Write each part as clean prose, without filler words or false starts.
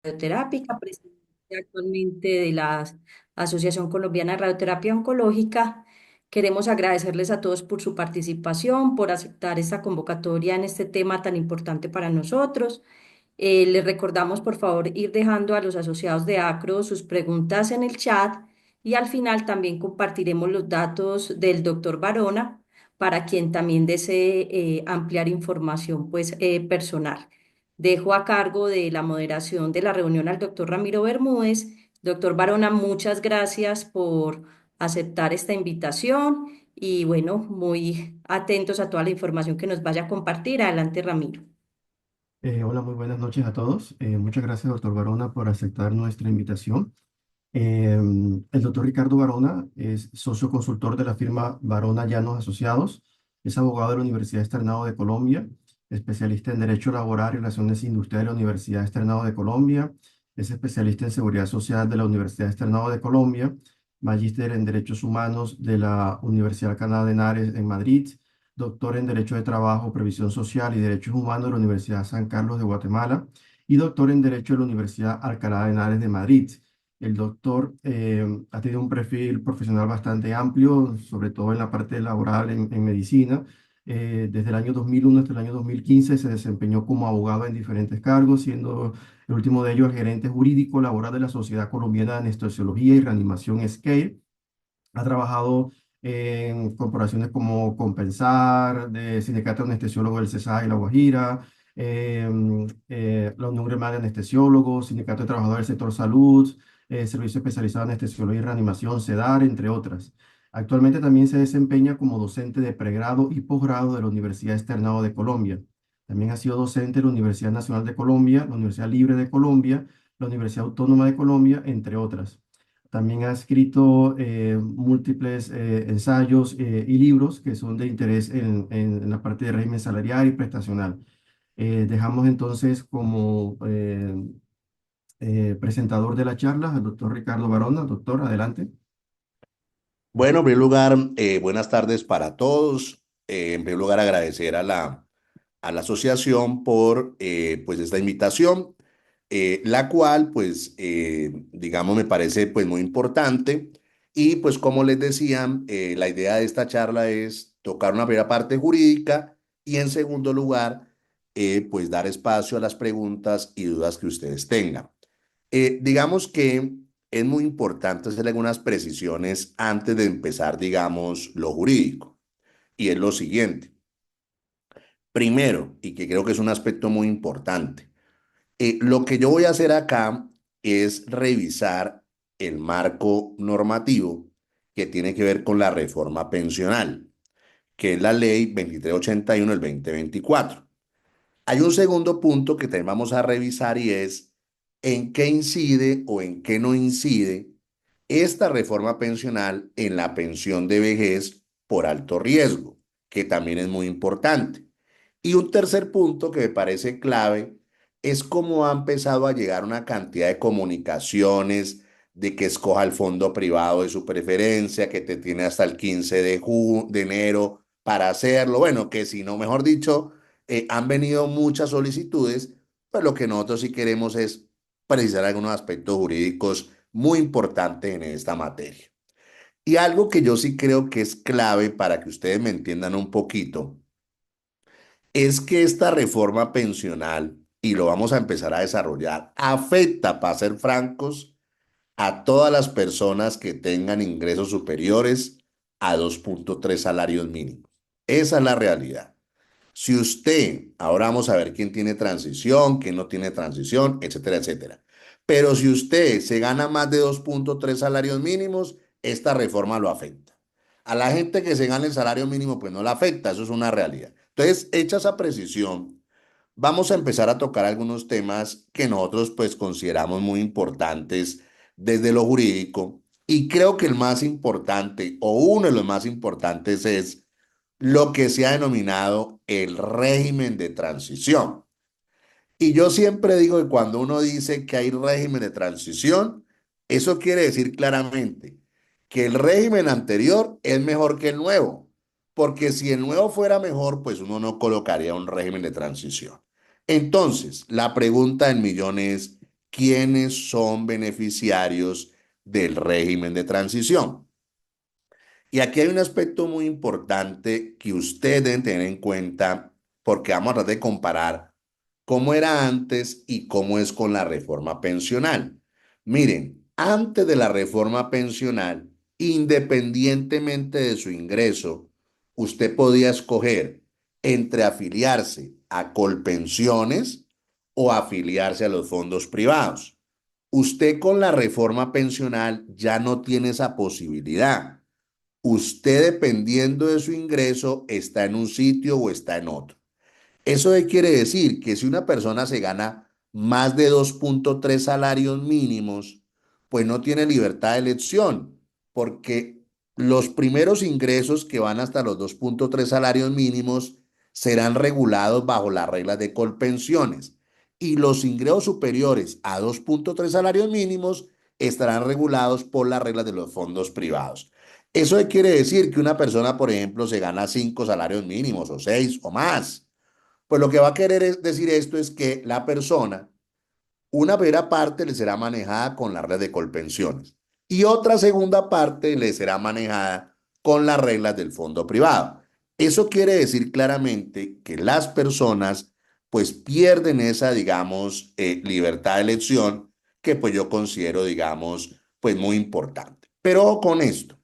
radioterápica, presidente actualmente de la Asociación Colombiana de Radioterapia Oncológica. Queremos agradecerles a todos por su participación, por aceptar esta convocatoria en este tema tan importante para nosotros. Les recordamos, por favor, ir dejando a los asociados de ACRO sus preguntas en el chat y al final también compartiremos los datos del doctor Barona para quien también desee ampliar información personal. Dejo a cargo de la moderación de la reunión al doctor Ramiro Bermúdez. Doctor Barona, muchas gracias por aceptar esta invitación y bueno, muy atentos a toda la información que nos vaya a compartir. Adelante, Ramiro. Hola, muy buenas noches a todos. Muchas gracias, doctor Barona, por aceptar nuestra invitación. El doctor Ricardo Barona es socio consultor de la firma Barona Llanos Asociados, es abogado de la Universidad Externado de Colombia, especialista en Derecho Laboral y Relaciones Industriales de la Universidad Externado de Colombia, es especialista en Seguridad Social de la Universidad Externado de Colombia, magíster en Derechos Humanos de la Universidad Alcalá de Henares en Madrid, doctor en Derecho de Trabajo, Previsión Social y Derechos Humanos de la Universidad San Carlos de Guatemala y doctor en Derecho de la Universidad Alcalá de Henares de Madrid. El doctor ha tenido un perfil profesional bastante amplio, sobre todo en la parte laboral en medicina. Desde el año 2001 hasta el año 2015 se desempeñó como abogado en diferentes cargos, siendo el último de ellos el gerente jurídico laboral de la Sociedad Colombiana de Anestesiología y Reanimación SCARE. Ha trabajado en corporaciones como Compensar, de Sindicato de Anestesiólogos del CESA y La Guajira, la Unión Gremial de Anestesiólogos, Sindicato de Trabajadores del Sector Salud, Servicio Especializado en Anestesiología y Reanimación, CEDAR, entre otras. Actualmente también se desempeña como docente de pregrado y posgrado de la Universidad Externado de Colombia. También ha sido docente de la Universidad Nacional de Colombia, la Universidad Libre de Colombia, la Universidad Autónoma de Colombia, entre otras. También ha escrito múltiples ensayos y libros que son de interés en la parte de régimen salarial y prestacional. Dejamos entonces como presentador de la charla al doctor Ricardo Barona. Doctor, adelante. Bueno, en primer lugar, buenas tardes para todos. En primer lugar, agradecer a la asociación por pues esta invitación, la cual, pues, digamos, me parece pues muy importante. Y pues, como les decía, la idea de esta charla es tocar una primera parte jurídica y en segundo lugar, pues dar espacio a las preguntas y dudas que ustedes tengan. Digamos que es muy importante hacer algunas precisiones antes de empezar, digamos, lo jurídico. Y es lo siguiente. Primero, y que creo que es un aspecto muy importante, lo que yo voy a hacer acá es revisar el marco normativo que tiene que ver con la reforma pensional, que es la ley 2381 del 2024. Hay un segundo punto que también vamos a revisar y es en qué incide o en qué no incide esta reforma pensional en la pensión de vejez por alto riesgo, que también es muy importante. Y un tercer punto que me parece clave es cómo ha empezado a llegar una cantidad de comunicaciones de que escoja el fondo privado de su preferencia, que te tiene hasta el 15 de enero para hacerlo. Bueno, que si no, mejor dicho, han venido muchas solicitudes, pues lo que nosotros sí queremos es precisar algunos aspectos jurídicos muy importantes en esta materia. Y algo que yo sí creo que es clave para que ustedes me entiendan un poquito, es que esta reforma pensional, y lo vamos a empezar a desarrollar, afecta, para ser francos, a todas las personas que tengan ingresos superiores a 2.3 salarios mínimos. Esa es la realidad. Si usted, ahora vamos a ver quién tiene transición, quién no tiene transición, etcétera, etcétera. Pero si usted se gana más de 2.3 salarios mínimos, esta reforma lo afecta. A la gente que se gana el salario mínimo, pues no la afecta, eso es una realidad. Entonces, hecha esa precisión, vamos a empezar a tocar algunos temas que nosotros pues consideramos muy importantes desde lo jurídico. Y creo que el más importante, o uno de los más importantes, es lo que se ha denominado el régimen de transición. Y yo siempre digo que cuando uno dice que hay régimen de transición, eso quiere decir claramente que el régimen anterior es mejor que el nuevo, porque si el nuevo fuera mejor, pues uno no colocaría un régimen de transición. Entonces, la pregunta del millón es, quiénes son beneficiarios del régimen de transición. Y aquí hay un aspecto muy importante que ustedes deben tener en cuenta porque vamos a tratar de comparar cómo era antes y cómo es con la reforma pensional. Miren, antes de la reforma pensional, independientemente de su ingreso, usted podía escoger entre afiliarse a Colpensiones o afiliarse a los fondos privados. Usted con la reforma pensional ya no tiene esa posibilidad. Usted, dependiendo de su ingreso, está en un sitio o está en otro. ¿Eso qué quiere decir? Que si una persona se gana más de 2,3 salarios mínimos, pues no tiene libertad de elección, porque los primeros ingresos que van hasta los 2,3 salarios mínimos serán regulados bajo las reglas de Colpensiones y los ingresos superiores a 2,3 salarios mínimos estarán regulados por las reglas de los fondos privados. ¿Eso qué quiere decir? Que una persona, por ejemplo, se gana 5 salarios mínimos o 6 o más. Pues lo que va a querer decir esto es que la persona, una primera parte le será manejada con la red de Colpensiones y otra segunda parte le será manejada con las reglas del fondo privado. Eso quiere decir claramente que las personas pues pierden esa, digamos, libertad de elección que pues yo considero, digamos, pues muy importante. Pero con esto,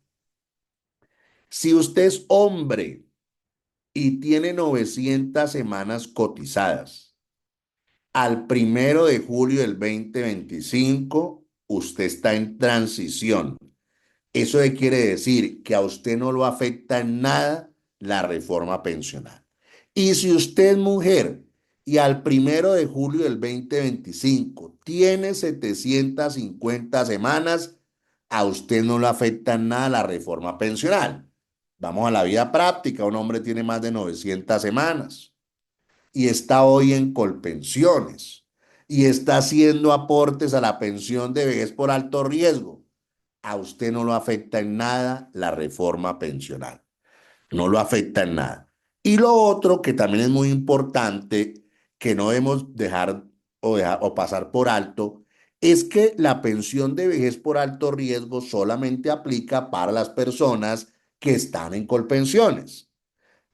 si usted es hombre y tiene 900 semanas cotizadas, al 1 de julio del 2025, usted está en transición. Eso quiere decir que a usted no lo afecta en nada la reforma pensional. Y si usted es mujer y al 1 de julio del 2025 tiene 750 semanas, a usted no le afecta en nada la reforma pensional. Vamos a la vida práctica. Un hombre tiene más de 900 semanas y está hoy en Colpensiones y está haciendo aportes a la pensión de vejez por alto riesgo. A usted no lo afecta en nada la reforma pensional. No lo afecta en nada. Y lo otro que también es muy importante, que no debemos dejar o pasar por alto, es que la pensión de vejez por alto riesgo solamente aplica para las personas que están en Colpensiones.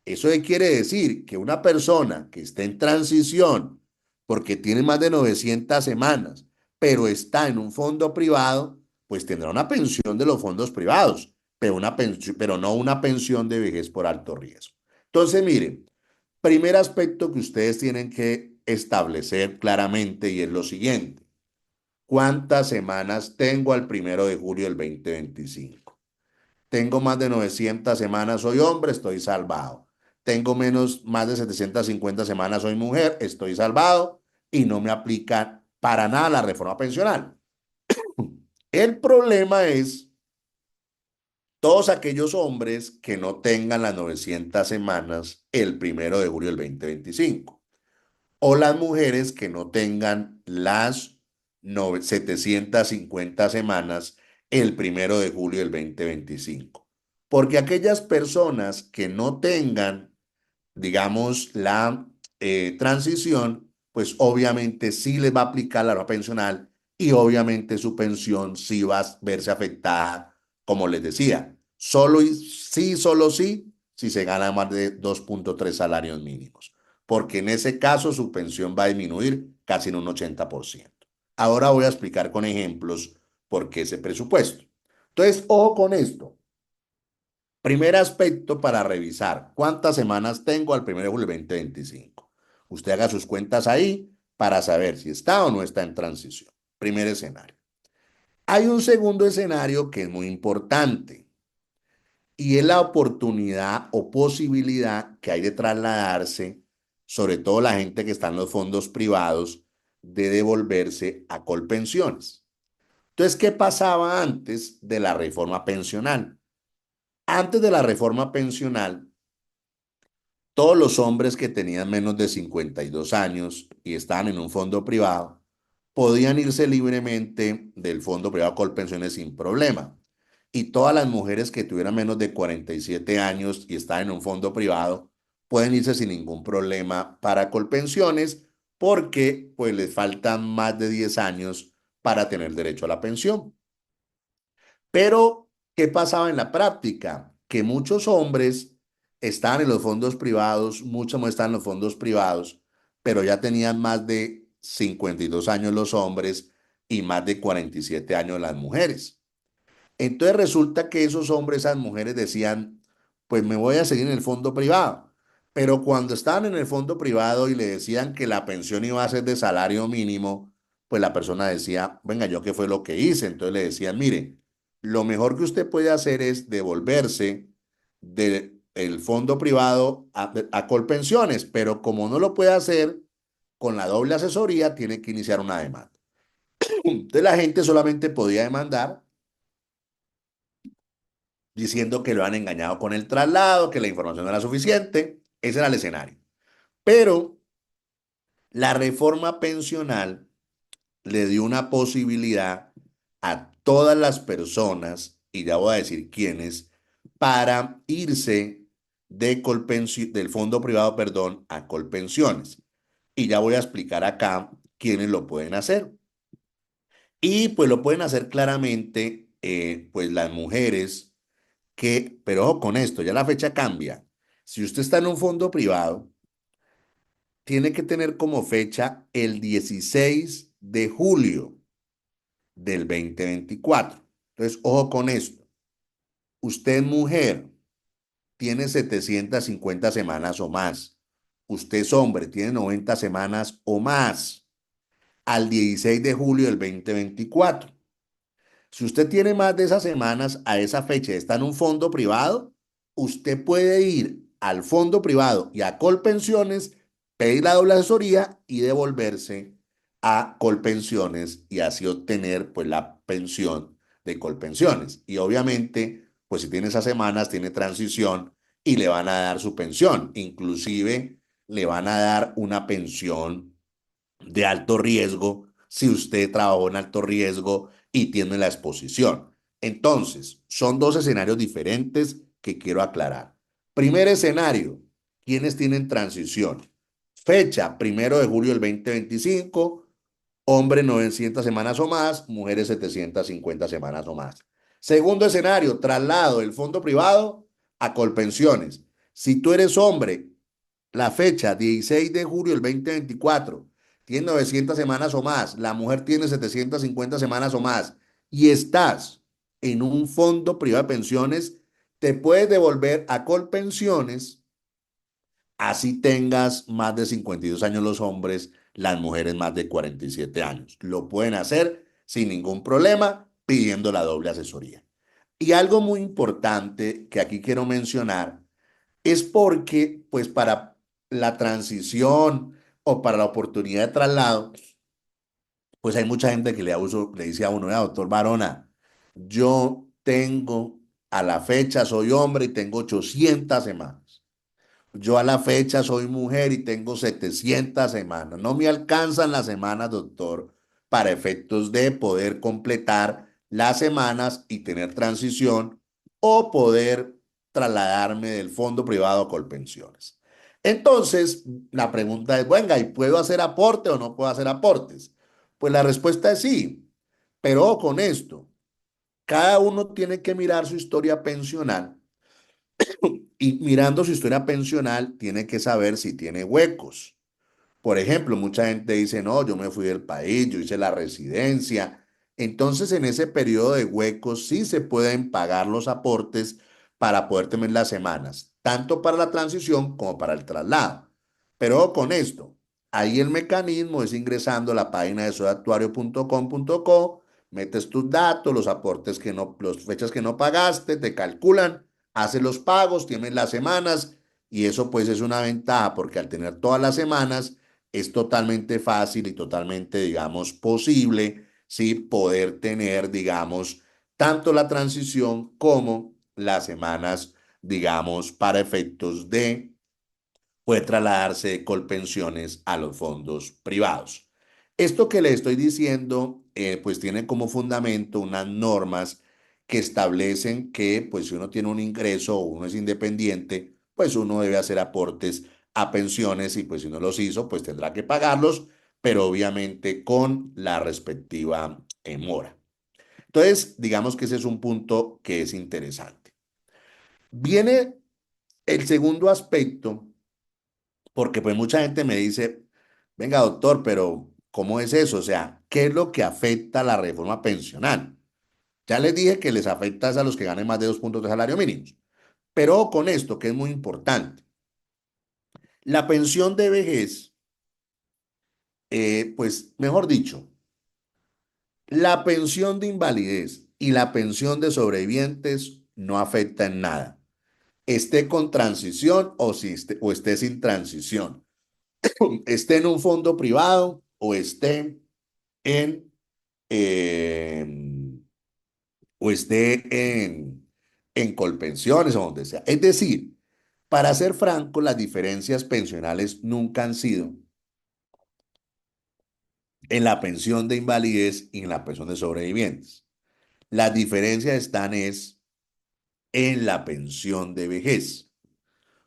Eso quiere decir que una persona que esté en transición porque tiene más de 900 semanas, pero está en un fondo privado, pues tendrá una pensión de los fondos privados, pero no una pensión de vejez por alto riesgo. Entonces, miren, primer aspecto que ustedes tienen que establecer claramente y es lo siguiente. ¿Cuántas semanas tengo al 1 de julio del 2025? Tengo más de 900 semanas, soy hombre, estoy salvado. Tengo más de 750 semanas, soy mujer, estoy salvado y no me aplica para nada la reforma pensional. El problema es todos aquellos hombres que no tengan las 900 semanas el 1 de julio del 2025 o las mujeres que no tengan las 750 semanas el 1 de julio del 2025. Porque aquellas personas que no tengan, digamos, la transición, pues obviamente sí les va a aplicar la norma pensional y obviamente su pensión sí va a verse afectada, como les decía, solo sí, si se gana más de 2,3 salarios mínimos, porque en ese caso su pensión va a disminuir casi en un 80%. Ahora voy a explicar con ejemplos por qué ese presupuesto. Entonces, ojo con esto. Primer aspecto para revisar, ¿cuántas semanas tengo al 1 de julio del 2025? Usted haga sus cuentas ahí para saber si está o no está en transición. Primer escenario. Hay un segundo escenario que es muy importante y es la oportunidad o posibilidad que hay de trasladarse, sobre todo la gente que está en los fondos privados, de devolverse a Colpensiones. Entonces, ¿qué pasaba antes de la reforma pensional? Antes de la reforma pensional, todos los hombres que tenían menos de 52 años y estaban en un fondo privado podían irse libremente del fondo privado Colpensiones sin problema. Y todas las mujeres que tuvieran menos de 47 años y estaban en un fondo privado pueden irse sin ningún problema para Colpensiones porque pues les faltan más de 10 años para tener derecho a la pensión. Pero, ¿qué pasaba en la práctica? Que muchos hombres estaban en los fondos privados, muchos no estaban en los fondos privados, pero ya tenían más de 52 años los hombres y más de 47 años las mujeres. Entonces resulta que esos hombres, esas mujeres decían, pues me voy a seguir en el fondo privado. Pero cuando estaban en el fondo privado y le decían que la pensión iba a ser de salario mínimo, pues la persona decía, venga, ¿yo qué fue lo que hice? Entonces le decían, mire, lo mejor que usted puede hacer es devolverse del fondo privado a Colpensiones, pero como no lo puede hacer con la doble asesoría, tiene que iniciar una demanda. Entonces la gente solamente podía demandar diciendo que lo han engañado con el traslado, que la información no era suficiente. Ese era el escenario. Pero la reforma pensional le dio una posibilidad a todas las personas, y ya voy a decir quiénes, para irse del fondo privado, perdón, a Colpensiones. Y ya voy a explicar acá quiénes lo pueden hacer. Y pues lo pueden hacer claramente, pues las mujeres pero ojo con esto, ya la fecha cambia. Si usted está en un fondo privado, tiene que tener como fecha el 16 de julio del 2024. Entonces, ojo con esto. Usted, mujer, tiene 750 semanas o más. Usted es hombre, tiene 90 semanas o más al 16 de julio del 2024. Si usted tiene más de esas semanas a esa fecha y está en un fondo privado, usted puede ir al fondo privado y a Colpensiones, pedir la doble asesoría y devolverse a Colpensiones y así obtener pues la pensión de Colpensiones. Y obviamente, pues si tiene esas semanas, tiene transición y le van a dar su pensión. Inclusive le van a dar una pensión de alto riesgo si usted trabajó en alto riesgo y tiene la exposición. Entonces, son dos escenarios diferentes que quiero aclarar. Primer escenario, ¿quiénes tienen transición? Fecha, 1 de julio del 2025, hombres 900 semanas o más, mujeres 750 semanas o más. Segundo escenario, traslado del fondo privado a Colpensiones. Si tú eres hombre, la fecha, 16 de julio del 2024, tiene 900 semanas o más, la mujer tiene 750 semanas o más, y estás en un fondo privado de pensiones, te puedes devolver a Colpensiones, así tengas más de 52 años los hombres, las mujeres más de 47 años. Lo pueden hacer sin ningún problema, pidiendo la doble asesoría. Y algo muy importante que aquí quiero mencionar es porque, pues para la transición o para la oportunidad de traslado, pues hay mucha gente que le dice a uno, doctor Barona, yo tengo a la fecha, soy hombre y tengo 800 semanas. Yo a la fecha soy mujer y tengo 700 semanas. No me alcanzan las semanas, doctor, para efectos de poder completar las semanas y tener transición o poder trasladarme del fondo privado a Colpensiones. Entonces, la pregunta es, venga, ¿y puedo hacer aporte o no puedo hacer aportes? Pues la respuesta es sí, pero con esto, cada uno tiene que mirar su historia pensional y mirando su historia pensional, tiene que saber si tiene huecos. Por ejemplo, mucha gente dice, no, yo me fui del país, yo hice la residencia. Entonces, en ese periodo de huecos sí se pueden pagar los aportes para poder tener las semanas, tanto para la transición como para el traslado. Pero ojo con esto, ahí el mecanismo es ingresando a la página de soyactuario.com.co, metes tus datos, los aportes que no, las fechas que no pagaste, te calculan, haces los pagos, tienes las semanas y eso pues es una ventaja porque al tener todas las semanas es totalmente fácil y totalmente, digamos, posible, ¿sí? Poder tener, digamos, tanto la transición como las semanas, digamos, para efectos de puede trasladarse de Colpensiones a los fondos privados. Esto que le estoy diciendo, pues tiene como fundamento unas normas que establecen que, pues si uno tiene un ingreso o uno es independiente, pues uno debe hacer aportes a pensiones y pues si no los hizo, pues tendrá que pagarlos, pero obviamente con la respectiva mora. Entonces, digamos que ese es un punto que es interesante. Viene el segundo aspecto, porque pues mucha gente me dice, venga doctor, pero ¿cómo es eso? O sea, ¿qué es lo que afecta a la reforma pensional? Ya les dije que les afecta es a los que ganen más de 2 puntos de salario mínimos, pero con esto que es muy importante, la pensión de vejez, pues mejor dicho, la pensión de invalidez y la pensión de sobrevivientes no afecta en nada, esté con transición o, si o esté sin transición, esté en un fondo privado o esté en, eh, o esté en Colpensiones o donde sea. Es decir, para ser franco, las diferencias pensionales nunca han sido en la pensión de invalidez y en la pensión de sobrevivientes. Las diferencias están es en la pensión de vejez.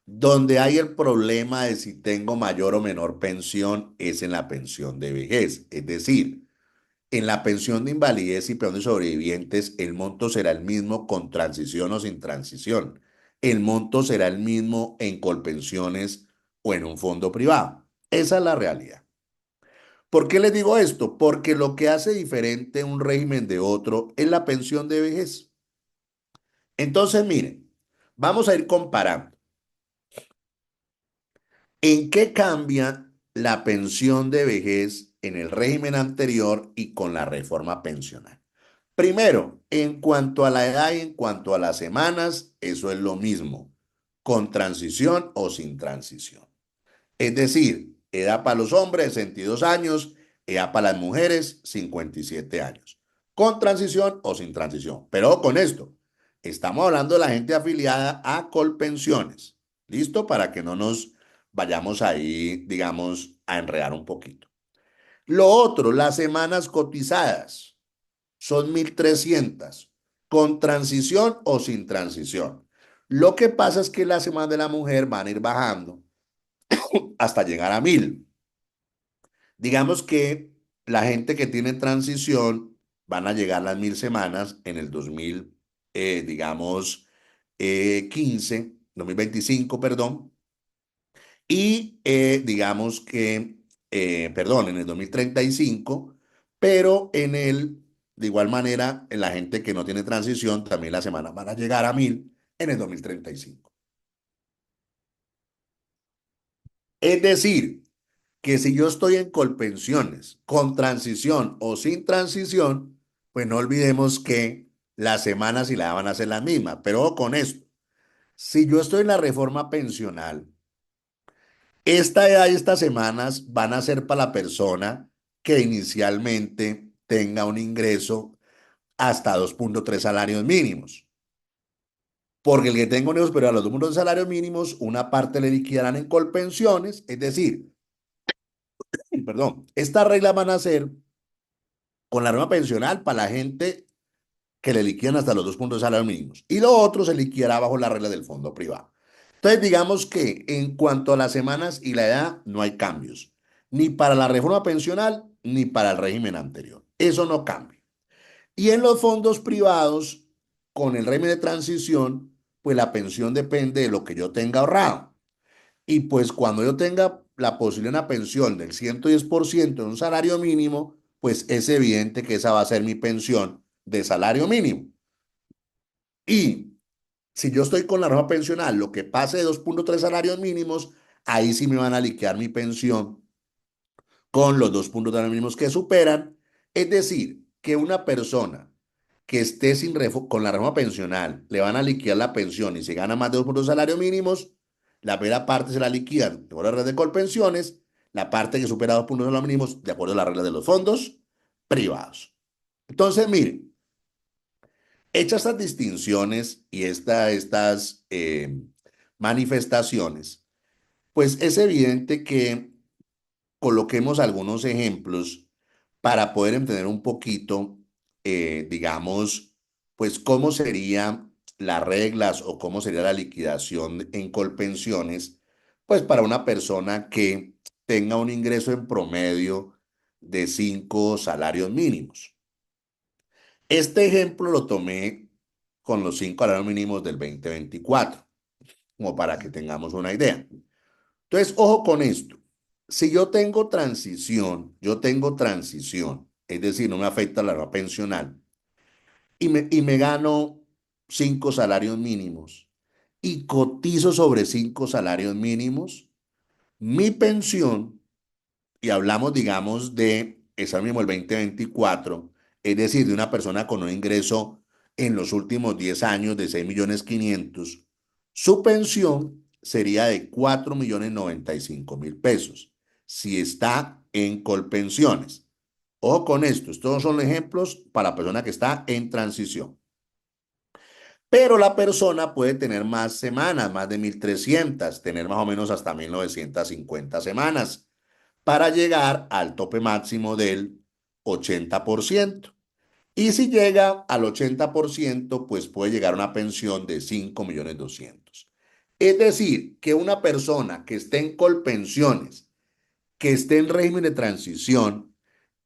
Donde hay el problema de si tengo mayor o menor pensión es en la pensión de vejez. Es decir, en la pensión de invalidez y pensión de sobrevivientes, el monto será el mismo con transición o sin transición. El monto será el mismo en Colpensiones o en un fondo privado. Esa es la realidad. ¿Por qué les digo esto? Porque lo que hace diferente un régimen de otro es la pensión de vejez. Entonces, miren, vamos a ir comparando. ¿En qué cambia la pensión de vejez en el régimen anterior y con la reforma pensional? Primero, en cuanto a la edad y en cuanto a las semanas, eso es lo mismo, con transición o sin transición. Es decir, edad para los hombres, 62 años, edad para las mujeres, 57 años. Con transición o sin transición. Pero con esto, estamos hablando de la gente afiliada a Colpensiones. ¿Listo? Para que no nos vayamos ahí, digamos, a enredar un poquito. Lo otro, las semanas cotizadas son 1.300, con transición o sin transición. Lo que pasa es que las semanas de la mujer van a ir bajando hasta llegar a 1.000. Digamos que la gente que tiene transición van a llegar a las 1.000 semanas en el 2000, digamos, 15, 2025, perdón, y digamos que, perdón, en el 2035, pero de igual manera, en la gente que no tiene transición, también las semanas van a llegar a 1.000 en el 2035. Es decir, que si yo estoy en Colpensiones, con transición o sin transición, pues no olvidemos que las semanas y la van a ser las mismas. Pero ojo con esto, si yo estoy en la reforma pensional, esta edad y estas semanas van a ser para la persona que inicialmente tenga un ingreso hasta 2,3 salarios mínimos. Porque el que tenga un ingreso superior a los 2,3 salarios mínimos, una parte le liquidarán en Colpensiones, es decir, perdón, estas reglas van a ser con la norma pensional para la gente que le liquidan hasta los 2 puntos de salario mínimos. Y lo otro se liquidará bajo la regla del fondo privado. Entonces, digamos que en cuanto a las semanas y la edad, no hay cambios. Ni para la reforma pensional, ni para el régimen anterior. Eso no cambia. Y en los fondos privados, con el régimen de transición, pues la pensión depende de lo que yo tenga ahorrado. Y pues cuando yo tenga la posibilidad de una pensión del 110% de un salario mínimo, pues es evidente que esa va a ser mi pensión de salario mínimo. Y si yo estoy con la norma pensional, lo que pase de 2,3 salarios mínimos, ahí sí me van a liquidar mi pensión con los 2,3 mínimos que superan. Es decir, que una persona que esté con la reforma pensional, le van a liquidar la pensión y se gana más de 2 salarios mínimos, la primera parte se la liquidan de acuerdo a la red de Colpensiones, la parte que supera 2,3 salarios mínimos de acuerdo a las reglas de los fondos privados. Entonces, miren, hechas estas distinciones y estas manifestaciones, pues es evidente que coloquemos algunos ejemplos para poder entender un poquito, digamos, pues cómo serían las reglas o cómo sería la liquidación en Colpensiones pues para una persona que tenga un ingreso en promedio de 5 salarios mínimos. Este ejemplo lo tomé con los 5 salarios mínimos del 2024, como para que tengamos una idea. Entonces, ojo con esto. Si yo tengo transición, es decir, no me afecta la edad pensional, y me gano 5 salarios mínimos y cotizo sobre 5 salarios mínimos, mi pensión, y hablamos, digamos, de ese mismo el 2024, es decir, de una persona con un ingreso en los últimos 10 años de 6.500.000, su pensión sería de 4.095.000 pesos, si está en Colpensiones. Ojo con esto, estos son ejemplos para la persona que está en transición. Pero la persona puede tener más semanas, más de 1.300, tener más o menos hasta 1.950 semanas para llegar al tope máximo del 80%. Y si llega al 80%, pues puede llegar a una pensión de 5.200.000. Es decir, que una persona que esté en Colpensiones, que esté en régimen de transición,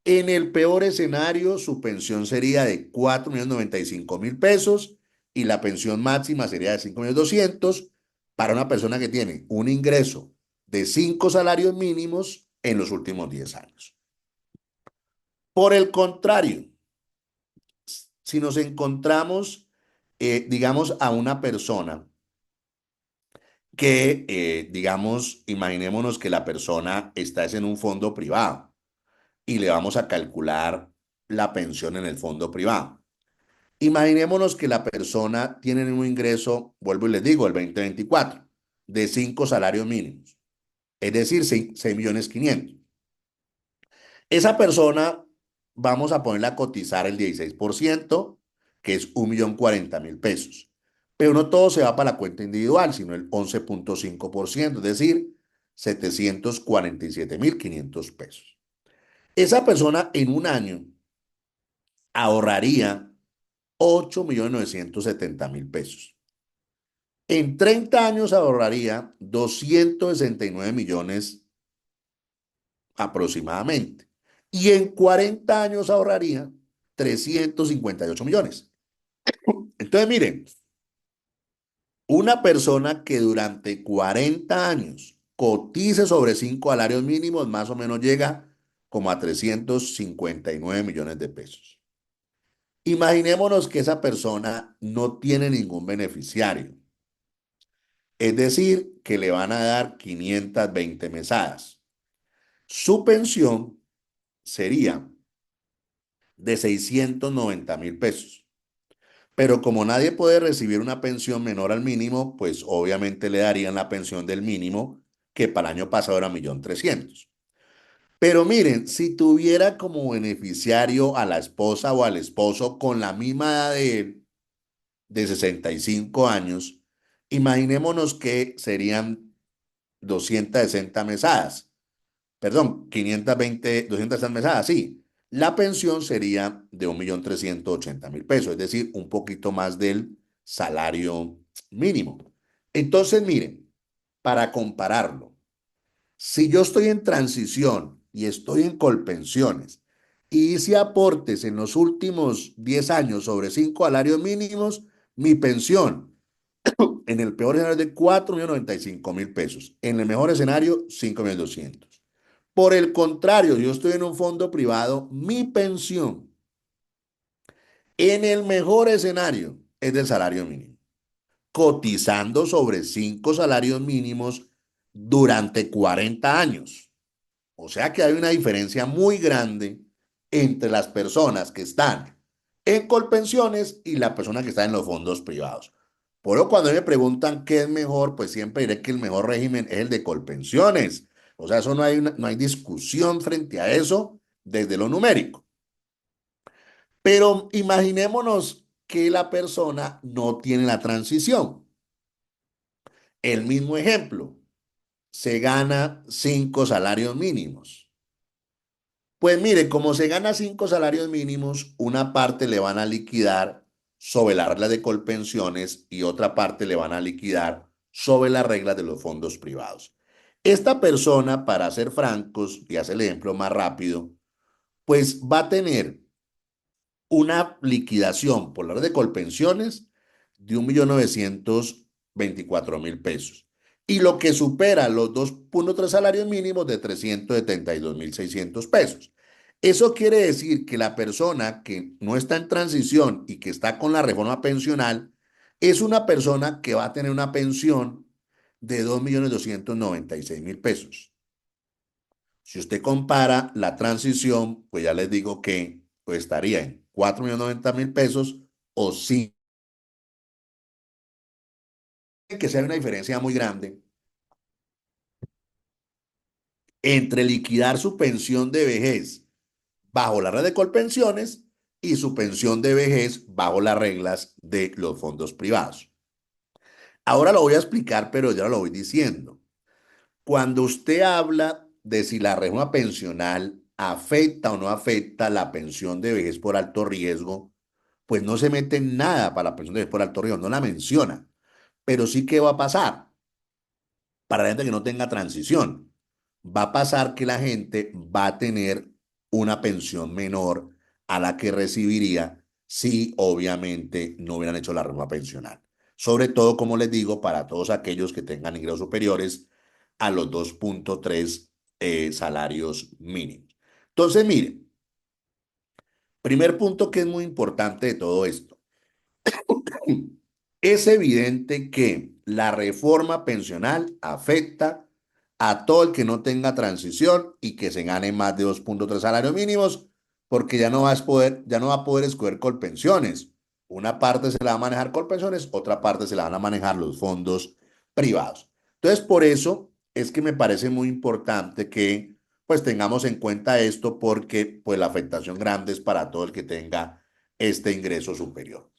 en el peor escenario, su pensión sería de 4.095.000 pesos y la pensión máxima sería de 5.200.000 para una persona que tiene un ingreso de 5 salarios mínimos en los últimos 10 años. Por el contrario, si nos encontramos, digamos, a una persona que, digamos, imaginémonos que la persona está en un fondo privado y le vamos a calcular la pensión en el fondo privado. Imaginémonos que la persona tiene un ingreso, vuelvo y les digo, el 2024, de 5 salarios mínimos, es decir, 6.500.000. Esa persona vamos a ponerla a cotizar el 16%, que es 1.040.000 pesos. Pero no todo se va para la cuenta individual, sino el 11.5%, es decir, 747.500 pesos. Esa persona en un año ahorraría 8.970.000 pesos. En 30 años ahorraría 269 millones aproximadamente. Y en 40 años ahorraría 358 millones. Entonces, miren, una persona que durante 40 años cotice sobre 5 salarios mínimos, más o menos llega como a 359 millones de pesos. Imaginémonos que esa persona no tiene ningún beneficiario. Es decir, que le van a dar 520 mesadas. Su pensión sería de 690.000 pesos. Pero como nadie puede recibir una pensión menor al mínimo, pues obviamente le darían la pensión del mínimo, que para el año pasado era 1.300.000. Pero miren, si tuviera como beneficiario a la esposa o al esposo con la misma edad de él, de 65 años, imaginémonos que serían 260 mesadas. Perdón, 520, 200 mesadas, sí. La pensión sería de 1.380.000 pesos, es decir, un poquito más del salario mínimo. Entonces, miren, para compararlo, si yo estoy en transición y estoy en Colpensiones y hice aportes en los últimos 10 años sobre 5 salarios mínimos, mi pensión en el peor escenario es de 4.095.000 pesos. En el mejor escenario, 5.200.000. Por el contrario, yo estoy en un fondo privado, mi pensión en el mejor escenario es del salario mínimo, cotizando sobre 5 salarios mínimos durante 40 años. O sea que hay una diferencia muy grande entre las personas que están en Colpensiones y la persona que está en los fondos privados. Por eso cuando me preguntan qué es mejor, pues siempre diré que el mejor régimen es el de Colpensiones. O sea, eso no hay discusión frente a eso desde lo numérico. Pero imaginémonos que la persona no tiene la transición. El mismo ejemplo, se gana 5 salarios mínimos. Pues mire, como se gana 5 salarios mínimos, una parte le van a liquidar sobre las reglas de Colpensiones y otra parte le van a liquidar sobre las reglas de los fondos privados. Esta persona, para ser francos y hacer el ejemplo más rápido, pues va a tener una liquidación por la red de Colpensiones de 1.924.000 pesos. Y lo que supera los 2.3 salarios mínimos de 372.600 pesos. Eso quiere decir que la persona que no está en transición y que está con la reforma pensional es una persona que va a tener una pensión de 2.296.000 pesos. Si usted compara la transición, pues ya les digo que pues estaría en 4.090.000 pesos o sí, que sea una diferencia muy grande entre liquidar su pensión de vejez bajo la red de Colpensiones y su pensión de vejez bajo las reglas de los fondos privados. Ahora lo voy a explicar, pero ya lo voy diciendo. Cuando usted habla de si la reforma pensional afecta o no afecta la pensión de vejez por alto riesgo, pues no se mete en nada para la pensión de vejez por alto riesgo, no la menciona. Pero sí que va a pasar para la gente que no tenga transición. Va a pasar que la gente va a tener una pensión menor a la que recibiría si obviamente no hubieran hecho la reforma pensional. Sobre todo, como les digo, para todos aquellos que tengan ingresos superiores a los 2.3 salarios mínimos. Entonces, miren, primer punto que es muy importante de todo esto. Es evidente que la reforma pensional afecta a todo el que no tenga transición y que se gane más de 2.3 salarios mínimos, porque ya no va a poder escoger Colpensiones. Una parte se la va a manejar Colpensiones, otra parte se la van a manejar los fondos privados. Entonces, por eso es que me parece muy importante que pues tengamos en cuenta esto, porque pues la afectación grande es para todo el que tenga este ingreso superior.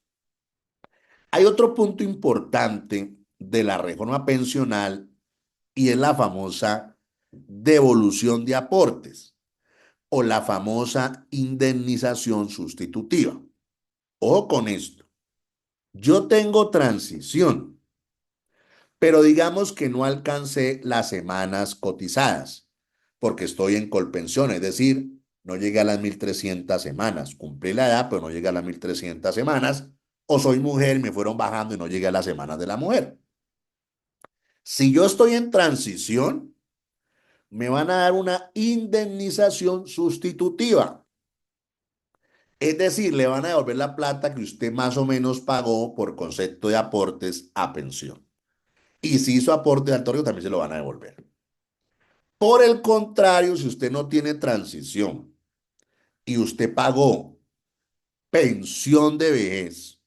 Hay otro punto importante de la reforma pensional y es la famosa devolución de aportes o la famosa indemnización sustitutiva. Ojo con esto. Yo tengo transición, pero digamos que no alcancé las semanas cotizadas porque estoy en Colpensión, es decir, no llegué a las 1.300 semanas. Cumplí la edad, pero no llegué a las 1.300 semanas. O soy mujer y me fueron bajando y no llegué a las semanas de la mujer. Si yo estoy en transición, me van a dar una indemnización sustitutiva. Es decir, le van a devolver la plata que usted más o menos pagó por concepto de aportes a pensión. Y si hizo aporte de alto riesgo, también se lo van a devolver. Por el contrario, si usted no tiene transición y usted pagó pensión de vejez,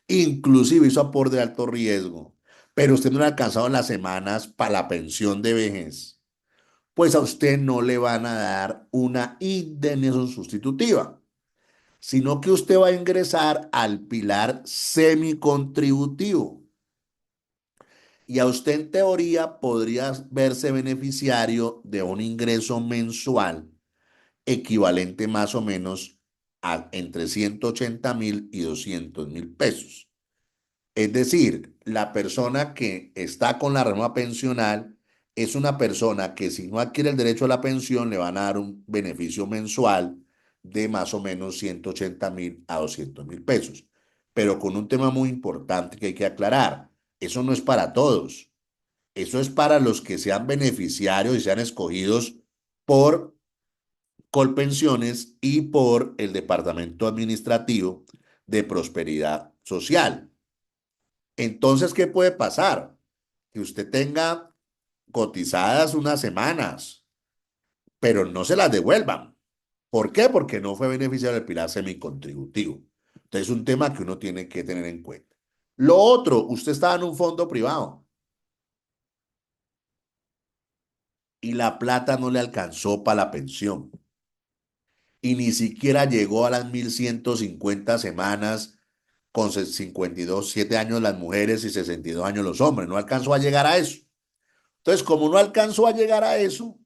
inclusive hizo aporte de alto riesgo, pero usted no le ha alcanzado las semanas para la pensión de vejez, pues a usted no le van a dar una indemnización sustitutiva, sino que usted va a ingresar al pilar semicontributivo. Y a usted en teoría podría verse beneficiario de un ingreso mensual equivalente más o menos a entre 180.000 y 200.000 pesos. Es decir, la persona que está con la reforma pensional es una persona que si no adquiere el derecho a la pensión le van a dar un beneficio mensual de más o menos 180.000 a 200.000 pesos. Pero con un tema muy importante que hay que aclarar, eso no es para todos. Eso es para los que sean beneficiarios y sean escogidos por Colpensiones y por el Departamento Administrativo de Prosperidad Social. Entonces, ¿qué puede pasar? Que usted tenga cotizadas unas semanas, pero no se las devuelvan. ¿Por qué? Porque no fue beneficiario del pilar semicontributivo. Entonces, es un tema que uno tiene que tener en cuenta. Lo otro, usted estaba en un fondo privado y la plata no le alcanzó para la pensión y ni siquiera llegó a las 1.150 semanas con 52, 7 años las mujeres y 62 años los hombres. No alcanzó a llegar a eso. Entonces, como no alcanzó a llegar a eso,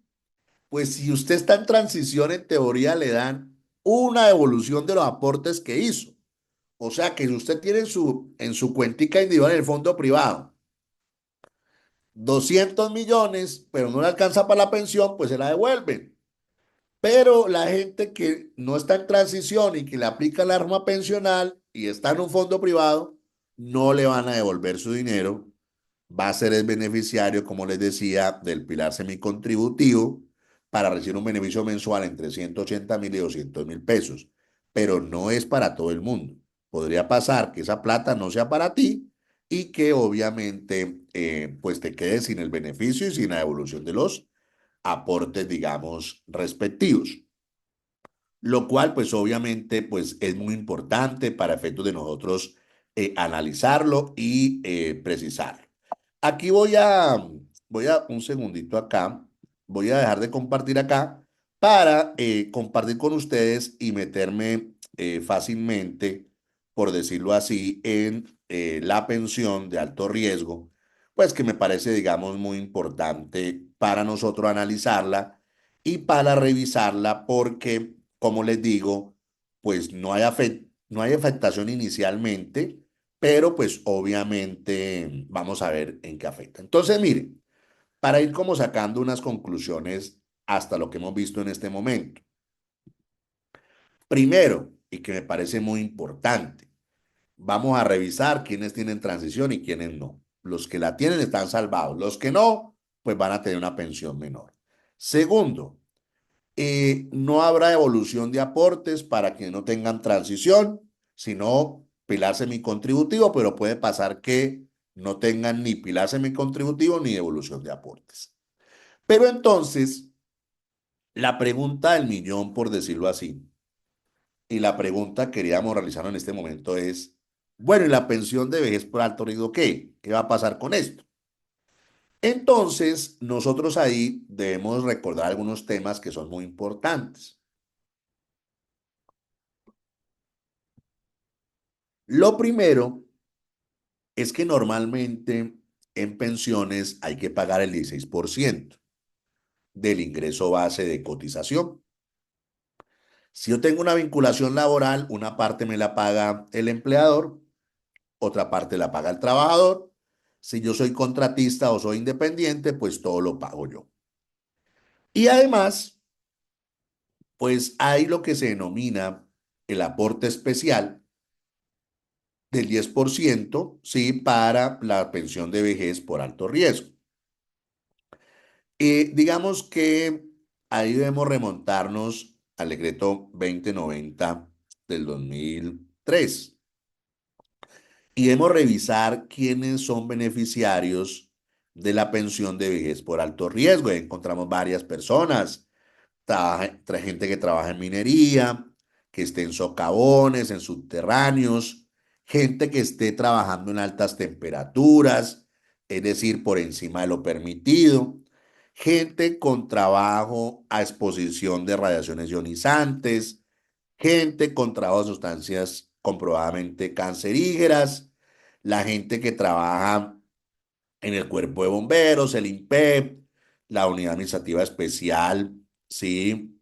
pues si usted está en transición, en teoría le dan una devolución de los aportes que hizo. O sea que si usted tiene en su cuentica individual en el fondo privado 200 millones, pero no le alcanza para la pensión, pues se la devuelven. Pero la gente que no está en transición y que le aplica la arma pensional y está en un fondo privado, no le van a devolver su dinero. Va a ser el beneficiario, como les decía, del pilar semicontributivo para recibir un beneficio mensual entre 180.000 y 200.000 pesos. Pero no es para todo el mundo. Podría pasar que esa plata no sea para ti y que obviamente pues te quedes sin el beneficio y sin la devolución de los aportes, digamos, respectivos. Lo cual, pues obviamente, pues es muy importante para efectos de nosotros analizarlo y precisarlo. Aquí voy a un segundito acá, voy a dejar de compartir acá para compartir con ustedes y meterme fácilmente, por decirlo así, en la pensión de alto riesgo, pues que me parece, digamos, muy importante para nosotros analizarla y para revisarla porque, como les digo, pues no hay afectación inicialmente, pero pues obviamente vamos a ver en qué afecta. Entonces, miren, para ir como sacando unas conclusiones hasta lo que hemos visto en este momento. Primero, y que me parece muy importante, vamos a revisar quiénes tienen transición y quiénes no. Los que la tienen están salvados, los que no, pues van a tener una pensión menor. Segundo, no habrá evolución de aportes para que no tengan transición, sino pilar semicontributivo, pero puede pasar que no tengan ni pilar semicontributivo ni evolución de aportes. Pero entonces, la pregunta del millón, por decirlo así, y la pregunta que queríamos realizar en este momento es, bueno, ¿y la pensión de vejez por alto riesgo qué? ¿Qué va a pasar con esto? Entonces, nosotros ahí debemos recordar algunos temas que son muy importantes. Lo primero es que normalmente en pensiones hay que pagar el 16% del ingreso base de cotización. Si yo tengo una vinculación laboral, una parte me la paga el empleador, otra parte la paga el trabajador. Si yo soy contratista o soy independiente, pues todo lo pago yo. Y además, pues hay lo que se denomina el aporte especial del 10%, ¿sí? Para la pensión de vejez por alto riesgo. Digamos que ahí debemos remontarnos al decreto 2090 del 2003 y debemos revisar quiénes son beneficiarios de la pensión de vejez por alto riesgo. Ahí encontramos varias personas, gente que trabaja en minería, que esté en socavones, en subterráneos, gente que esté trabajando en altas temperaturas, es decir, por encima de lo permitido, gente con trabajo a exposición de radiaciones ionizantes, gente con trabajo de sustancias comprobadamente cancerígenas, la gente que trabaja en el cuerpo de bomberos, el INPEP, la Unidad Administrativa Especial, ¿sí?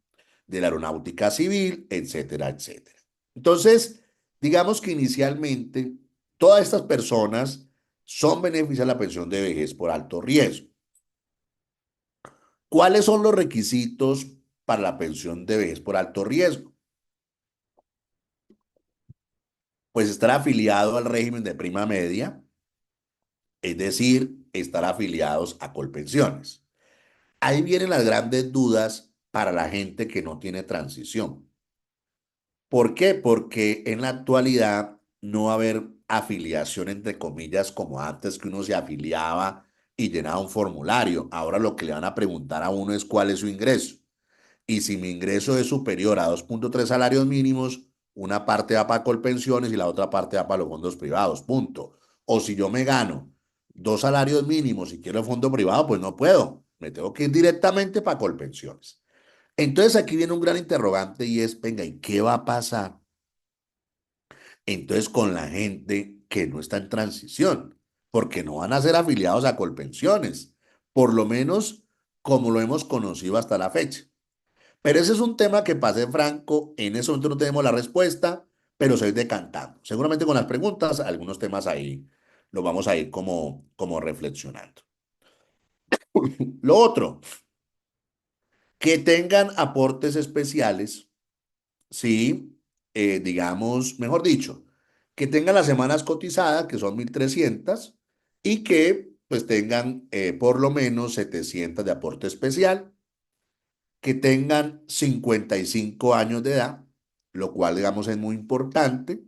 De la Aeronáutica Civil, etcétera, etcétera. Entonces, digamos que inicialmente todas estas personas son beneficiadas de la pensión de vejez por alto riesgo. ¿Cuáles son los requisitos para la pensión de vejez por alto riesgo? Pues estar afiliado al régimen de prima media, es decir, estar afiliados a Colpensiones. Ahí vienen las grandes dudas para la gente que no tiene transición. ¿Por qué? Porque en la actualidad no va a haber afiliación entre comillas como antes que uno se afiliaba y llenaba un formulario. Ahora lo que le van a preguntar a uno es cuál es su ingreso. Y si mi ingreso es superior a 2,3 salarios mínimos, una parte va para Colpensiones y la otra parte va para los fondos privados, punto. O si yo me gano 2 salarios mínimos y quiero el fondo privado, pues no puedo. Me tengo que ir directamente para Colpensiones. Entonces aquí viene un gran interrogante y es, venga, ¿y qué va a pasar entonces con la gente que no está en transición? Porque no van a ser afiliados a Colpensiones, por lo menos como lo hemos conocido hasta la fecha. Pero ese es un tema que pasé franco, en ese momento no tenemos la respuesta, pero se va decantando. Seguramente con las preguntas, algunos temas ahí los vamos a ir como reflexionando. Lo otro, que tengan aportes especiales, sí, digamos, mejor dicho, que tengan las semanas cotizadas, que son 1.300 y que pues tengan por lo menos 700 de aporte especial, que tengan 55 años de edad, lo cual digamos es muy importante,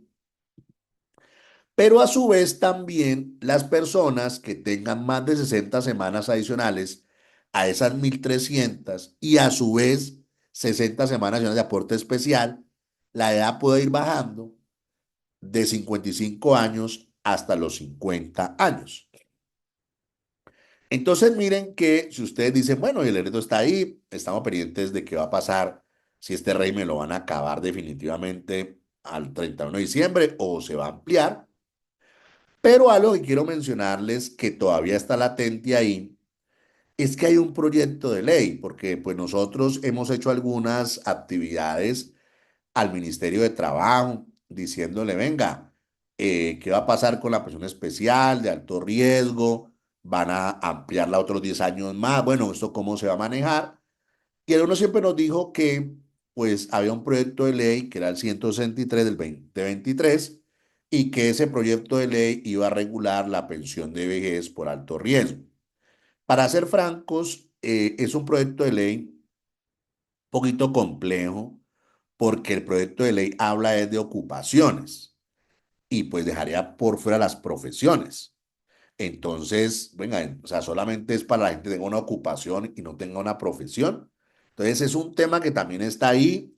pero a su vez también las personas que tengan más de 60 semanas adicionales a esas 1.300 y a su vez 60 semanas adicionales de aporte especial, la edad puede ir bajando de 55 años hasta los 50 años. Entonces miren que si ustedes dicen, bueno, y el heredo está ahí, estamos pendientes de qué va a pasar, si este régimen lo van a acabar definitivamente al 31 de diciembre o se va a ampliar. Pero algo que quiero mencionarles que todavía está latente ahí es que hay un proyecto de ley, porque pues nosotros hemos hecho algunas actividades al Ministerio de Trabajo diciéndole, venga, ¿qué va a pasar con la pensión especial de alto riesgo? ¿Van a ampliarla otros 10 años más? Bueno, ¿esto cómo se va a manejar? Y el uno siempre nos dijo que pues había un proyecto de ley que era el 163 del 2023 y que ese proyecto de ley iba a regular la pensión de vejez por alto riesgo. Para ser francos, es un proyecto de ley un poquito complejo porque el proyecto de ley habla es de ocupaciones y pues dejaría por fuera las profesiones. Entonces, venga, o sea, solamente es para la gente que tenga una ocupación y no tenga una profesión. Entonces, es un tema que también está ahí.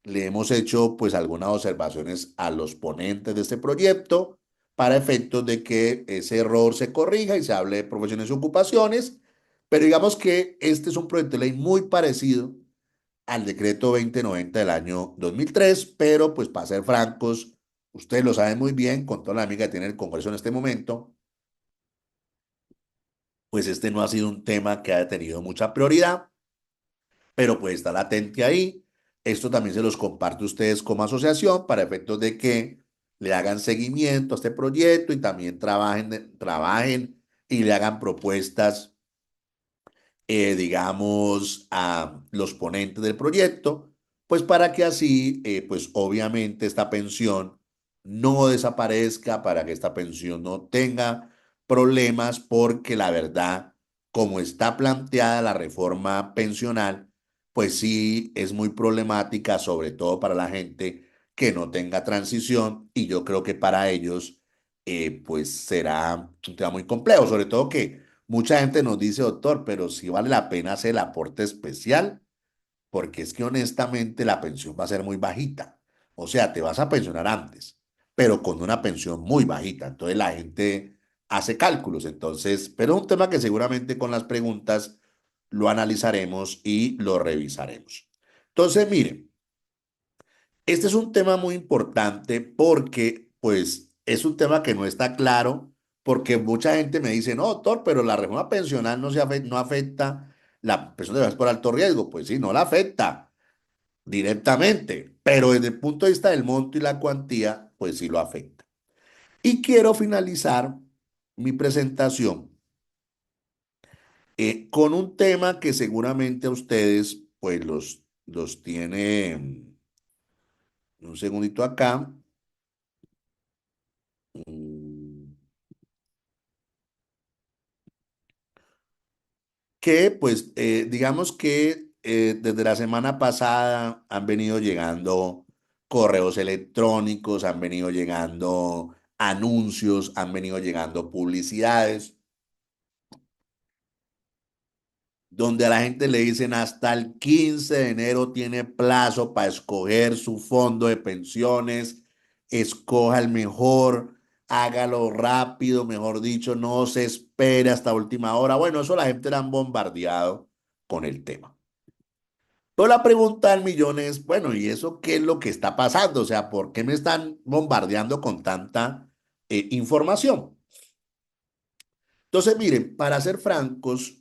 Le hemos hecho pues algunas observaciones a los ponentes de este proyecto para efectos de que ese error se corrija y se hable de profesiones y ocupaciones. Pero digamos que este es un proyecto de ley muy parecido al decreto 2090 del año 2003, pero pues para ser francos, ustedes lo saben muy bien, con toda la amiga que tiene el Congreso en este momento, pues este no ha sido un tema que haya tenido mucha prioridad, pero pues está latente ahí. Esto también se los comparto a ustedes como asociación para efectos de que le hagan seguimiento a este proyecto y también trabajen y le hagan propuestas digamos, a los ponentes del proyecto, pues para que así, pues obviamente esta pensión no desaparezca, para que esta pensión no tenga problemas, porque la verdad, como está planteada la reforma pensional, pues sí es muy problemática, sobre todo para la gente que no tenga transición, y yo creo que para ellos, pues será un tema muy complejo, sobre todo que mucha gente nos dice, doctor, pero si vale la pena hacer el aporte especial, porque es que honestamente la pensión va a ser muy bajita. O sea, te vas a pensionar antes, pero con una pensión muy bajita. Entonces la gente hace cálculos. Entonces, pero es un tema que seguramente con las preguntas lo analizaremos y lo revisaremos. Entonces, miren. Este es un tema muy importante porque, pues, es un tema que no está claro, porque mucha gente me dice, no, doctor, pero la reforma pensional no afecta la pensión de vejez por alto riesgo. Pues sí, no la afecta directamente, pero desde el punto de vista del monto y la cuantía, pues sí lo afecta. Y quiero finalizar mi presentación con un tema que seguramente a ustedes, pues, los tiene, un segundito acá. Mm, que pues digamos que desde la semana pasada han venido llegando correos electrónicos, han venido llegando anuncios, han venido llegando publicidades, donde a la gente le dicen hasta el 15 de enero tiene plazo para escoger su fondo de pensiones, escoja el mejor, hágalo rápido, mejor dicho, no se espere hasta última hora. Bueno, eso la gente la han bombardeado con el tema. Pero la pregunta del millón es, bueno, ¿y eso qué es lo que está pasando? O sea, ¿por qué me están bombardeando con tanta información? Entonces, miren, para ser francos,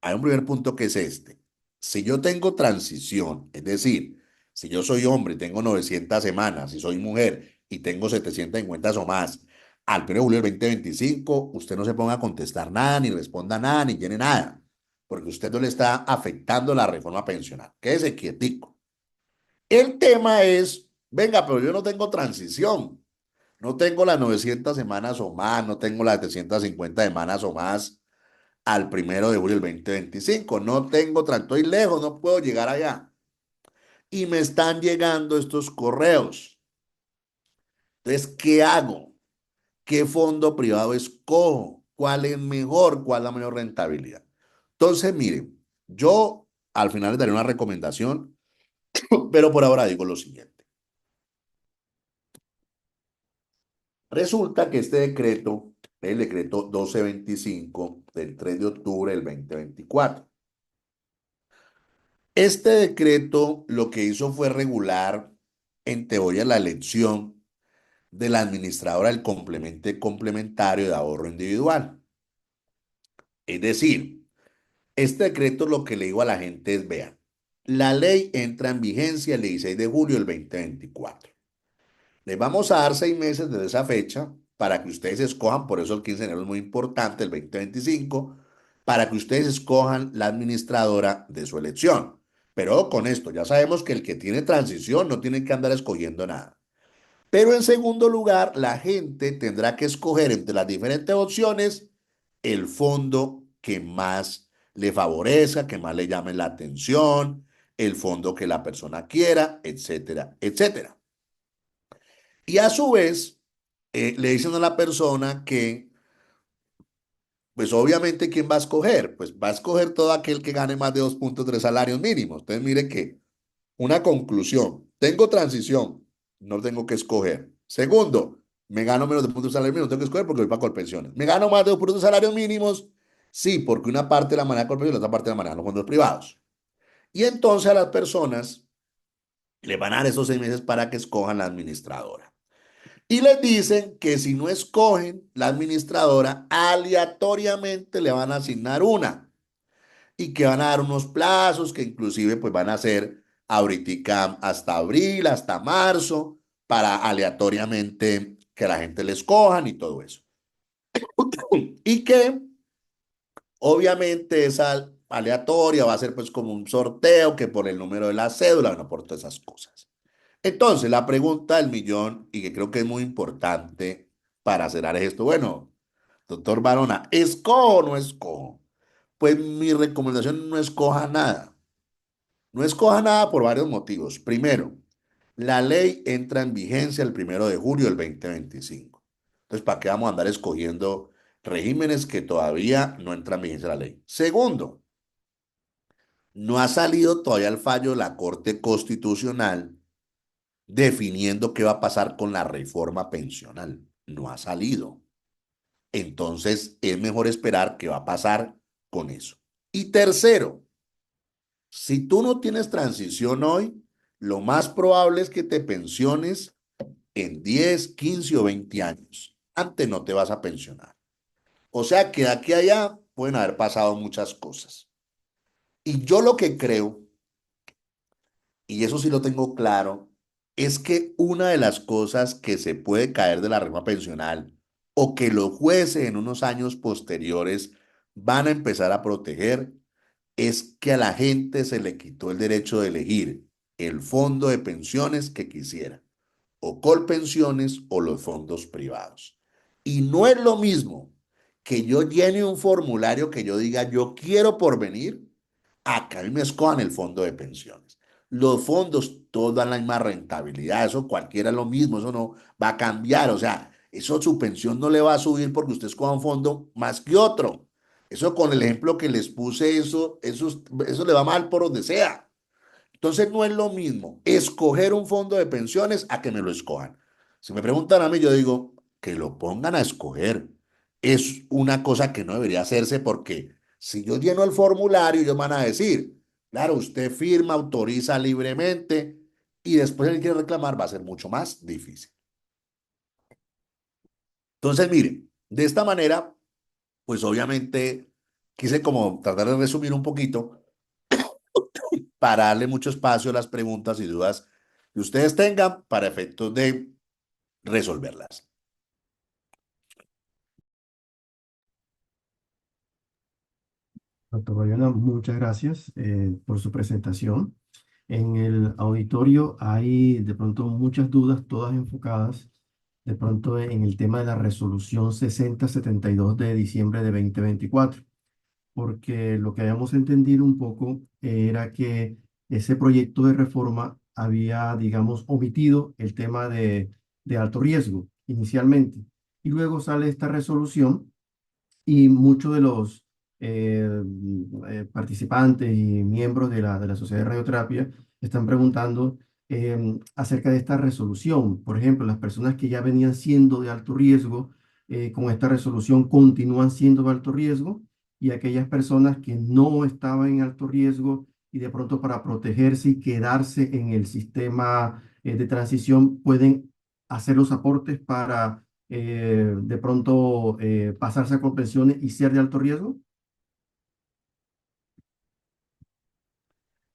hay un primer punto que es este. Si yo tengo transición, es decir, si yo soy hombre y tengo 900 semanas, si soy mujer y tengo 750 o más, al 1 de julio del 2025, usted no se ponga a contestar nada, ni responda nada, ni llene nada. porque usted no le está afectando la reforma pensional. Quédese quietico. El tema es, venga, pero yo no tengo transición. No tengo las 900 semanas o más, no tengo las 750 semanas o más al 1 de julio del 2025. No tengo, estoy lejos, no puedo llegar allá. Y me están llegando estos correos. Entonces, ¿qué hago? ¿Qué fondo privado escojo? ¿Cuál es mejor? ¿Cuál es la mayor rentabilidad? Entonces, miren, yo al final les daré una recomendación, pero por ahora digo lo siguiente. Resulta que este decreto, el decreto 1225 del 3 de octubre del 2024, este decreto lo que hizo fue regular, en teoría, la elección de la administradora del complemento complementario de ahorro individual. Es decir, este decreto lo que le digo a la gente es, vean, la ley entra en vigencia el 16 de julio del 2024. Les vamos a dar 6 meses desde esa fecha para que ustedes escojan, por eso el 15 de enero es muy importante, el 2025, para que ustedes escojan la administradora de su elección. Pero con esto, ya sabemos que el que tiene transición no tiene que andar escogiendo nada. Pero en segundo lugar, la gente tendrá que escoger entre las diferentes opciones el fondo que más le favorezca, que más le llame la atención, el fondo que la persona quiera, etcétera, etcétera. Y a su vez, le dicen a la persona que, pues obviamente, ¿quién va a escoger? Pues va a escoger todo aquel que gane más de 2,3 salarios mínimos. Entonces, mire que una conclusión. Tengo transición, no tengo que escoger. Segundo, me gano menos de puntos de salario mínimo, tengo que escoger porque voy para Colpensiones. Me gano más de 2 puntos de salarios mínimos, sí, porque una parte de la manera Colpensiones y la otra parte de la manera los fondos privados. Y entonces a las personas le van a dar esos 6 meses para que escojan la administradora. Y les dicen que si no escogen la administradora, aleatoriamente le van a asignar una y que van a dar unos plazos que inclusive pues van a ser ahorita hasta abril, hasta marzo, para aleatoriamente que la gente les cojan y todo eso. Y que obviamente esa aleatoria va a ser pues como un sorteo que por el número de la cédula, bueno, por todas esas cosas. Entonces, la pregunta del millón, y que creo que es muy importante para cerrar esto, bueno, doctor Barona, ¿escojo o no escojo? Pues mi recomendación no escoja nada. No escoja nada por varios motivos. Primero, la ley entra en vigencia el 1 de julio del 2025. Entonces, ¿para qué vamos a andar escogiendo regímenes que todavía no entran en vigencia la ley? Segundo, no ha salido todavía el fallo de la Corte Constitucional definiendo qué va a pasar con la reforma pensional. No ha salido. Entonces, es mejor esperar qué va a pasar con eso. Y tercero, si tú no tienes transición hoy, lo más probable es que te pensiones en 10, 15 o 20 años. Antes no te vas a pensionar. O sea que de aquí a allá pueden haber pasado muchas cosas. Y yo lo que creo, y eso sí lo tengo claro, es que una de las cosas que se puede caer de la reforma pensional o que los jueces en unos años posteriores van a empezar a proteger es que a la gente se le quitó el derecho de elegir el fondo de pensiones que quisiera, o Colpensiones o los fondos privados. Y no es lo mismo que yo llene un formulario que yo diga yo quiero porvenir a que a mí me escojan el fondo de pensiones. Los fondos todos dan la misma rentabilidad, eso cualquiera es lo mismo, eso no va a cambiar, o sea, eso su pensión no le va a subir porque usted escoja un fondo más que otro. Eso con el ejemplo que les puse, eso le va mal por donde sea. Entonces no es lo mismo escoger un fondo de pensiones a que me lo escojan. Si me preguntan a mí, yo digo que lo pongan a escoger. Es una cosa que no debería hacerse porque si yo lleno el formulario, ellos van a decir, claro, usted firma, autoriza libremente y después él quiere reclamar, va a ser mucho más difícil. Entonces, miren, de esta manera, pues obviamente quise como tratar de resumir un poquito para darle mucho espacio a las preguntas y dudas que ustedes tengan para efectos de resolverlas. Doctor Bayona, muchas gracias por su presentación. En el auditorio hay de pronto muchas dudas, todas enfocadas de pronto en el tema de la resolución 6072 de diciembre de 2024, porque lo que habíamos entendido un poco era que ese proyecto de reforma había, digamos, omitido el tema de alto riesgo inicialmente. Y luego sale esta resolución y muchos de los participantes y miembros de la Sociedad de Radioterapia están preguntando acerca de esta resolución. Por ejemplo, las personas que ya venían siendo de alto riesgo, con esta resolución continúan siendo de alto riesgo, y aquellas personas que no estaban en alto riesgo y de pronto para protegerse y quedarse en el sistema de transición pueden hacer los aportes para de pronto pasarse a convenciones y ser de alto riesgo?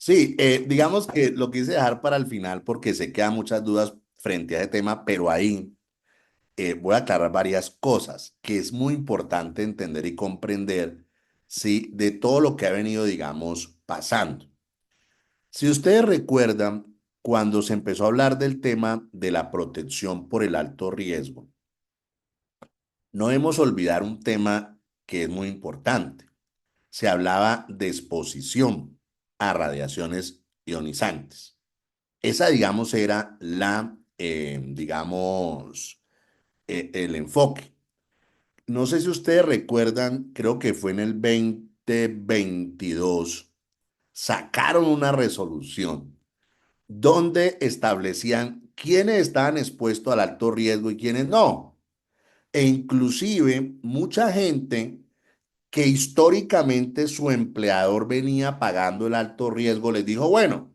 Sí, digamos que lo quise dejar para el final porque sé que hay muchas dudas frente a ese tema, pero ahí voy a aclarar varias cosas que es muy importante entender y comprender, sí, de todo lo que ha venido, digamos, pasando. Si ustedes recuerdan, cuando se empezó a hablar del tema de la protección por el alto riesgo, no debemos olvidar un tema que es muy importante. Se hablaba de exposición a radiaciones ionizantes. Esa, digamos, era el enfoque. No sé si ustedes recuerdan, creo que fue en el 2022, sacaron una resolución donde establecían quiénes estaban expuestos al alto riesgo y quiénes no. E inclusive mucha gente que históricamente su empleador venía pagando el alto riesgo les dijo, bueno,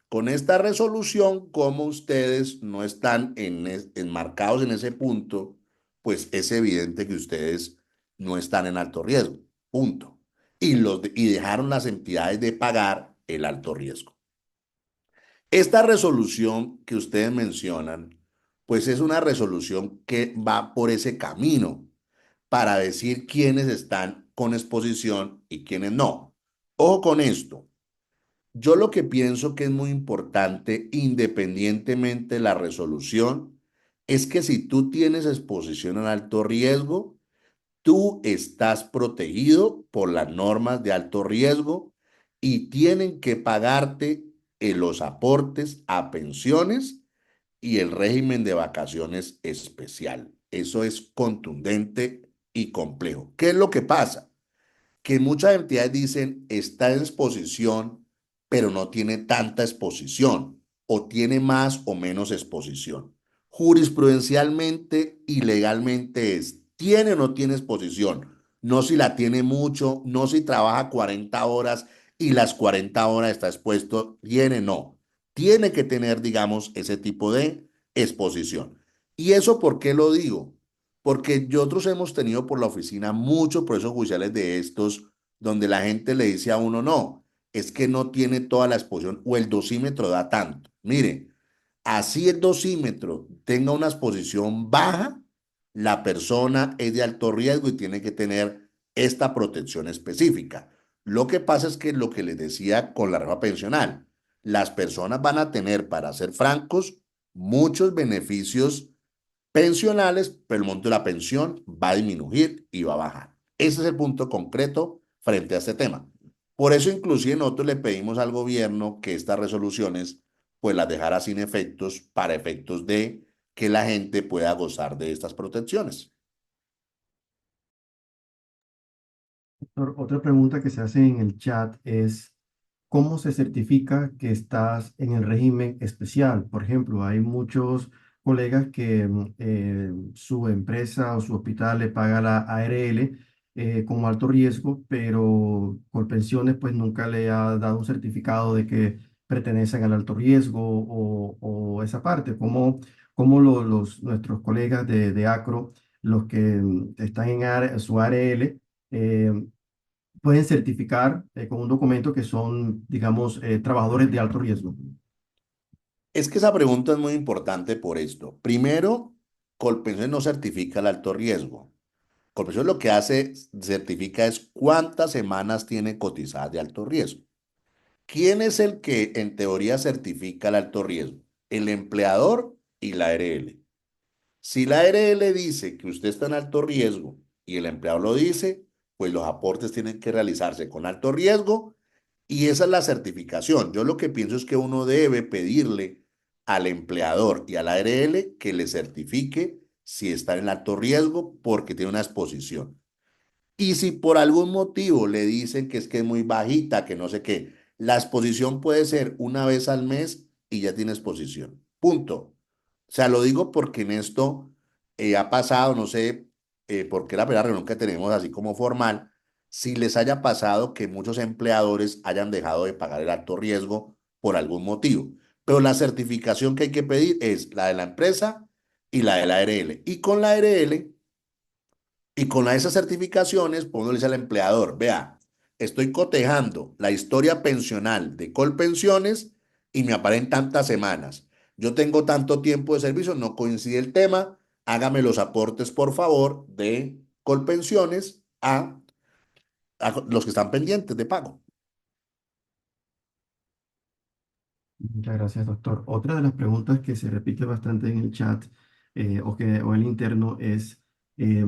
con esta resolución, como ustedes no están enmarcados en ese punto, pues es evidente que ustedes no están en alto riesgo. Punto. Y dejaron las entidades de pagar el alto riesgo. Esta resolución que ustedes mencionan, pues es una resolución que va por ese camino para decir quiénes están con exposición y quiénes no. Ojo con esto. Yo lo que pienso que es muy importante, independientemente de la resolución, es que si tú tienes exposición al alto riesgo, tú estás protegido por las normas de alto riesgo y tienen que pagarte los aportes a pensiones y el régimen de vacaciones especial. Eso es contundente y complejo. ¿Qué es lo que pasa? Que muchas entidades dicen está en exposición, pero no tiene tanta exposición o tiene más o menos exposición. Jurisprudencialmente y legalmente es, tiene o no tiene exposición, no si la tiene mucho, no si trabaja 40 horas y las 40 horas está expuesto, tiene no. Tiene que tener, digamos, ese tipo de exposición. ¿Y eso por qué lo digo? Porque nosotros hemos tenido por la oficina muchos procesos judiciales de estos, donde la gente le dice a uno, no, es que no tiene toda la exposición o el dosímetro da tanto. Mire, así el dosímetro tenga una exposición baja, la persona es de alto riesgo y tiene que tener esta protección específica. Lo que pasa es que lo que les decía con la reforma pensional, las personas van a tener, para ser francos, muchos beneficios pensionales, pero el monto de la pensión va a disminuir y va a bajar. Ese es el punto concreto frente a este tema. Por eso, inclusive, nosotros le pedimos al gobierno que estas resoluciones pues las dejara sin efectos para efectos de que la gente pueda gozar de estas protecciones. Otra pregunta que se hace en el chat es, ¿cómo se certifica que estás en el régimen especial? Por ejemplo, hay muchos colegas que su empresa o su hospital le paga la ARL como alto riesgo, pero por pensiones pues nunca le ha dado un certificado de que pertenecen al alto riesgo o esa parte. ¿Cómo nuestros colegas de ACRO, los que están en su ARL, eh, pueden certificar con un documento que son, digamos, trabajadores de alto riesgo? Es que esa pregunta es muy importante por esto. Primero, Colpensiones no certifica el alto riesgo. Colpensiones lo que hace, certifica es cuántas semanas tiene cotizadas de alto riesgo. ¿Quién es el que en teoría certifica el alto riesgo? El empleador y la ARL. Si la ARL dice que usted está en alto riesgo y el empleador lo dice, pues los aportes tienen que realizarse con alto riesgo y esa es la certificación. Yo lo que pienso es que uno debe pedirle al empleador y a la ARL que le certifique si está en alto riesgo porque tiene una exposición. Y si por algún motivo le dicen que es muy bajita, que no sé qué, la exposición puede ser una vez al mes y ya tiene exposición. Punto. O sea, lo digo porque en esto ha pasado, no sé, porque es la primera reunión que tenemos así como formal, si les haya pasado que muchos empleadores hayan dejado de pagar el alto riesgo por algún motivo. Pero la certificación que hay que pedir es la de la empresa y la de la ARL. Y con la ARL y con esas certificaciones, pues uno le dice al empleador, vea, estoy cotejando la historia pensional de Colpensiones y me aparecen tantas semanas. Yo tengo tanto tiempo de servicio, no coincide el tema, hágame los aportes, por favor, de Colpensiones a los que están pendientes de pago. Muchas gracias, doctor. Otra de las preguntas que se repite bastante en el chat o el interno es, eh,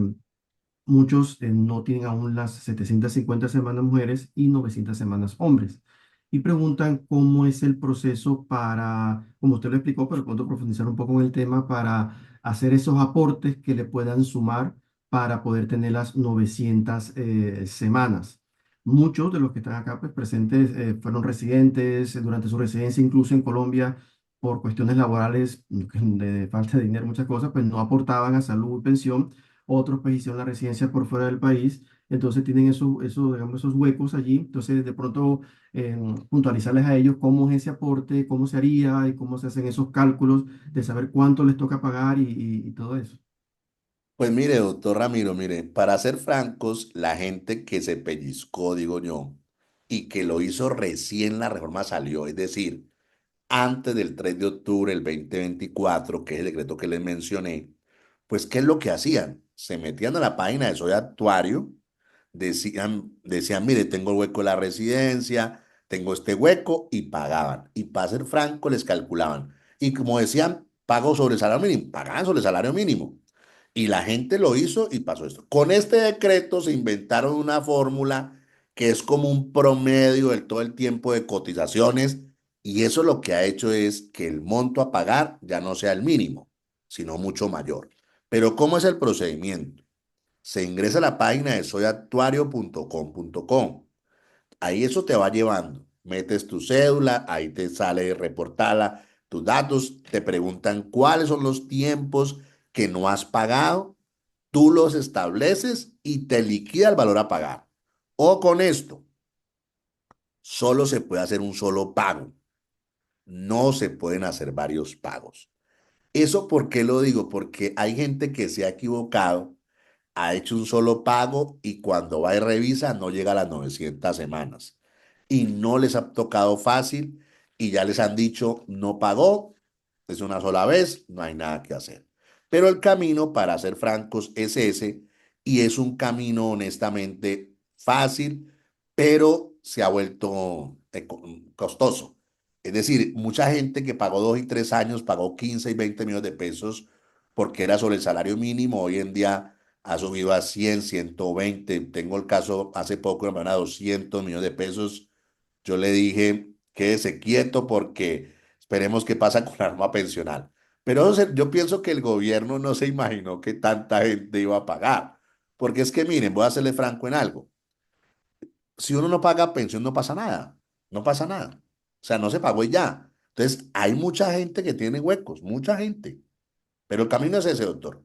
muchos no tienen aún las 750 semanas mujeres y 900 semanas hombres. Y preguntan cómo es el proceso para, como usted lo explicó, pero puedo profundizar un poco en el tema, para hacer esos aportes que le puedan sumar para poder tener las 900 semanas. Muchos de los que están acá pues, presentes fueron residentes durante su residencia, incluso en Colombia, por cuestiones laborales, de falta de dinero, muchas cosas, pues no aportaban a salud y pensión. Otros pues hicieron la residencia por fuera del país, entonces tienen digamos, esos huecos allí. Entonces, de pronto, puntualizarles a ellos cómo es ese aporte, cómo se haría y cómo se hacen esos cálculos de saber cuánto les toca pagar y todo eso. Pues mire, doctor Ramiro, mire, para ser francos, la gente que se pellizcó, digo yo, y que lo hizo recién la reforma salió, es decir, antes del 3 de octubre del 2024, que es el decreto que les mencioné, pues ¿qué es lo que hacían? Se metían a la página de Soy Actuario, decían, mire, tengo el hueco de la residencia, tengo este hueco, y pagaban. Y para ser franco, les calculaban. Y como decían, pago sobre el salario mínimo, pagaban sobre el salario mínimo. Y la gente lo hizo y pasó esto. Con este decreto se inventaron una fórmula que es como un promedio del todo el tiempo de cotizaciones y eso lo que ha hecho es que el monto a pagar ya no sea el mínimo, sino mucho mayor. Pero ¿cómo es el procedimiento? Se ingresa a la página de soyactuario.com.co. Ahí eso te va llevando. Metes tu cédula, ahí te sale reportada tus datos, te preguntan cuáles son los tiempos que no has pagado, tú los estableces y te liquida el valor a pagar. O con esto, solo se puede hacer un solo pago, no se pueden hacer varios pagos. ¿Eso por qué lo digo? Porque hay gente que se ha equivocado, ha hecho un solo pago y cuando va y revisa no llega a las 900 semanas. Y no les ha tocado fácil y ya les han dicho no pagó, es una sola vez, no hay nada que hacer. Pero el camino, para ser francos, es ese y es un camino honestamente fácil, pero se ha vuelto costoso. Es decir, mucha gente que pagó 2 y 3 años pagó 15 y 20 millones de pesos porque era sobre el salario mínimo. Hoy en día ha subido a 100, 120. Tengo el caso hace poco, hermano, a 200 millones de pesos. Yo le dije, quédese quieto porque esperemos qué pasa con la arma pensional. Pero yo pienso que el gobierno no se imaginó que tanta gente iba a pagar. Porque es que, miren, voy a hacerle franco en algo. Si uno no paga pensión, no pasa nada. No pasa nada. O sea, no se pagó y ya. Entonces, hay mucha gente que tiene huecos, mucha gente. Pero el camino es ese, doctor.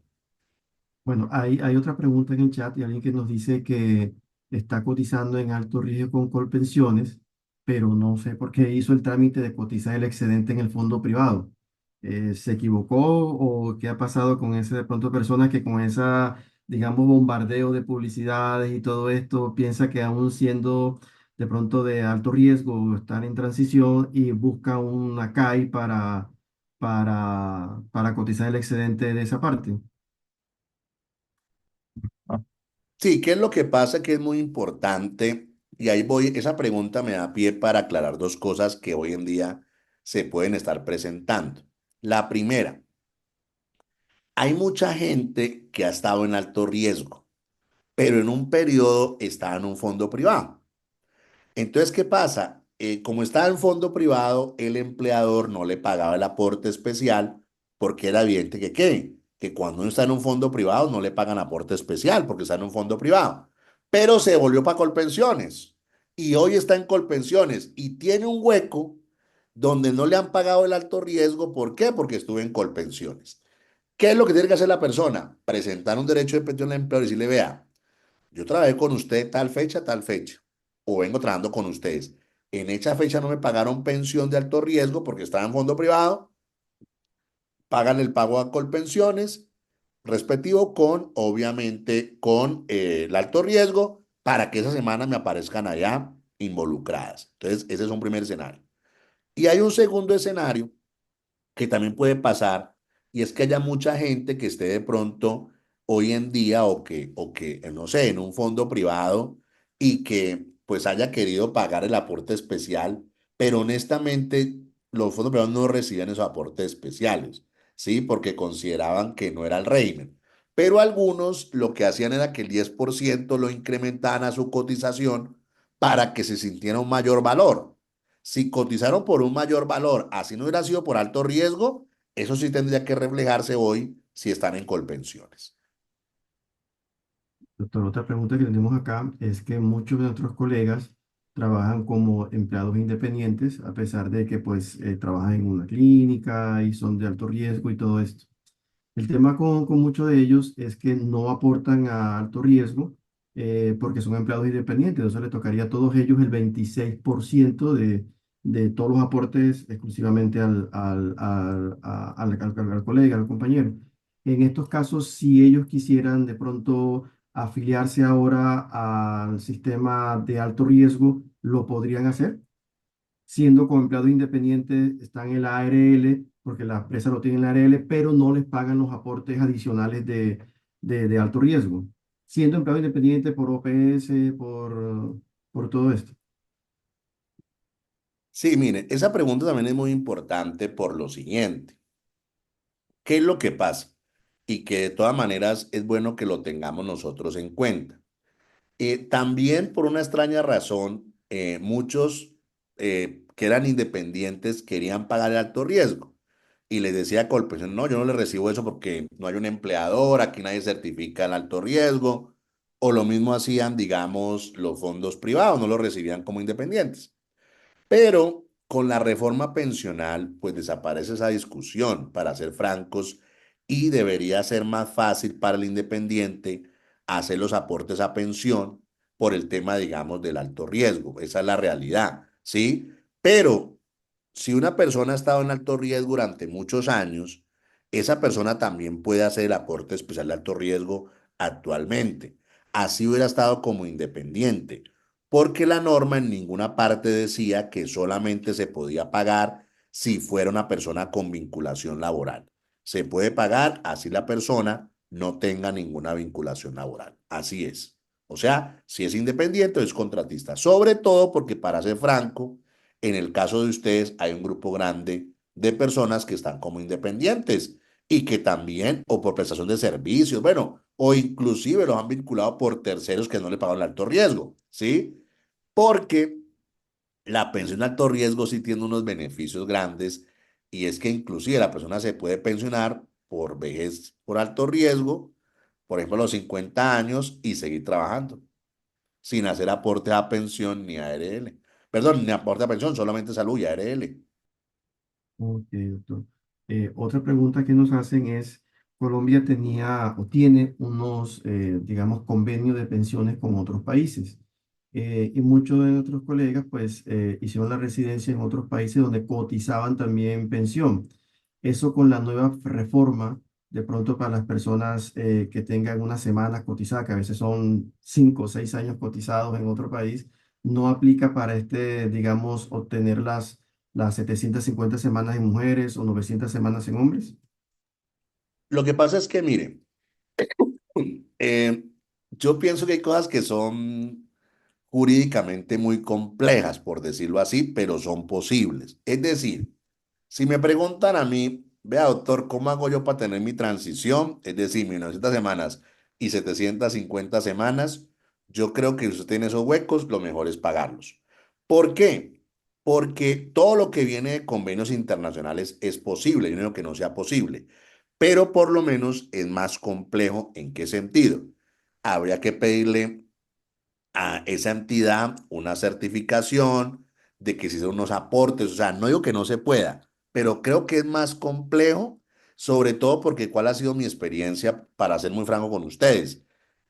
Bueno, hay otra pregunta en el chat y alguien que nos dice que está cotizando en alto riesgo con Colpensiones, pero no sé por qué hizo el trámite de cotizar el excedente en el fondo privado. ¿Se equivocó o qué ha pasado con esa de pronto persona que con esa, digamos, bombardeo de publicidades y todo esto piensa que aún siendo de pronto de alto riesgo o estar en transición y busca una CAI para cotizar el excedente de esa parte? Sí, ¿qué es lo que pasa? Que es muy importante, y ahí voy, esa pregunta me da pie para aclarar dos cosas que hoy en día se pueden estar presentando. La primera, hay mucha gente que ha estado en alto riesgo, pero en un periodo está en un fondo privado. Entonces, ¿qué pasa? Como estaba en fondo privado, el empleador no le pagaba el aporte especial porque era evidente que, ¿qué? Que cuando uno está en un fondo privado no le pagan aporte especial porque está en un fondo privado. Pero se volvió para Colpensiones y hoy está en Colpensiones y tiene un hueco donde no le han pagado el alto riesgo. ¿Por qué? Porque estuve en Colpensiones. ¿Qué es lo que tiene que hacer la persona? Presentar un derecho de pensión al empleador y decirle, vea, yo trabajé con usted tal fecha, o vengo trabajando con ustedes. En esa fecha no me pagaron pensión de alto riesgo porque estaba en fondo privado, pagan el pago a Colpensiones respectivo con, obviamente, con el alto riesgo para que esa semana me aparezcan allá involucradas. Entonces, ese es un primer escenario. Y hay un segundo escenario que también puede pasar, y es que haya mucha gente que esté de pronto hoy en día o que, no sé, en un fondo privado y que pues haya querido pagar el aporte especial, pero honestamente los fondos privados no recibían esos aportes especiales, ¿sí? Porque consideraban que no era el régimen. Pero algunos lo que hacían era que el 10% lo incrementaban a su cotización para que se sintiera un mayor valor. Si cotizaron por un mayor valor, así no hubiera sido por alto riesgo, eso sí tendría que reflejarse hoy si están en Colpensiones. Doctor, otra pregunta que tenemos acá es que muchos de nuestros colegas trabajan como empleados independientes, a pesar de que pues trabajan en una clínica y son de alto riesgo y todo esto. El tema con muchos de ellos es que no aportan a alto riesgo porque son empleados independientes, entonces le tocaría a todos ellos el 26% de todos los aportes exclusivamente al colega, al compañero. En estos casos, si ellos quisieran de pronto afiliarse ahora al sistema de alto riesgo, ¿lo podrían hacer? Siendo como empleados independientes, están en la ARL, porque la empresa lo tiene en la ARL, pero no les pagan los aportes adicionales de alto riesgo. Siendo empleado independiente por OPS, por todo esto. Sí, mire, esa pregunta también es muy importante por lo siguiente. ¿Qué es lo que pasa? Y que de todas maneras es bueno que lo tengamos nosotros en cuenta. También por una extraña razón, muchos que eran independientes querían pagar el alto riesgo. Y les decía Colpensiones, no, yo no le recibo eso porque no hay un empleador, aquí nadie certifica el alto riesgo. O lo mismo hacían, digamos, los fondos privados, no lo recibían como independientes. Pero con la reforma pensional, pues desaparece esa discusión, para ser francos, y debería ser más fácil para el independiente hacer los aportes a pensión por el tema, digamos, del alto riesgo. Esa es la realidad, ¿sí? Pero si una persona ha estado en alto riesgo durante muchos años, esa persona también puede hacer el aporte especial de alto riesgo actualmente. Así hubiera estado como independiente, porque la norma en ninguna parte decía que solamente se podía pagar si fuera una persona con vinculación laboral. Se puede pagar así la persona no tenga ninguna vinculación laboral. Así es. O sea, si es independiente o es contratista. Sobre todo porque, para ser franco, en el caso de ustedes hay un grupo grande de personas que están como independientes y que también, o por prestación de servicios, bueno, o inclusive los han vinculado por terceros que no le pagan el alto riesgo, ¿sí? Porque la pensión de alto riesgo sí tiene unos beneficios grandes, y es que inclusive la persona se puede pensionar por vejez por alto riesgo, por ejemplo, a los 50 años, y seguir trabajando sin hacer aporte a pensión ni a ARL. Perdón, ni aporte a pensión, solamente salud y ARL. Ok, doctor. Otra pregunta que nos hacen es, Colombia tenía o tiene unos, digamos, convenios de pensiones con otros países. Y muchos de nuestros colegas, pues, hicieron la residencia en otros países donde cotizaban también pensión. Eso con la nueva reforma, de pronto para las personas que tengan unas semanas cotizadas, que a veces son 5 o 6 años cotizados en otro país, no aplica para este, digamos, obtener las 750 semanas en mujeres o 900 semanas en hombres. Lo que pasa es que, mire, eh, yo pienso que hay cosas que son jurídicamente muy complejas, por decirlo así, pero son posibles. Es decir, si me preguntan a mí, vea doctor, ¿cómo hago yo para tener mi transición? Es decir, 1900 semanas y 750 semanas, yo creo que si usted tiene esos huecos, lo mejor es pagarlos. ¿Por qué? Porque todo lo que viene de convenios internacionales es posible, yo no digo que no sea posible, pero por lo menos es más complejo. ¿En qué sentido? Habría que pedirle a esa entidad una certificación de que se hicieron unos aportes, o sea, no digo que no se pueda, pero creo que es más complejo, sobre todo porque cuál ha sido mi experiencia, para ser muy franco con ustedes.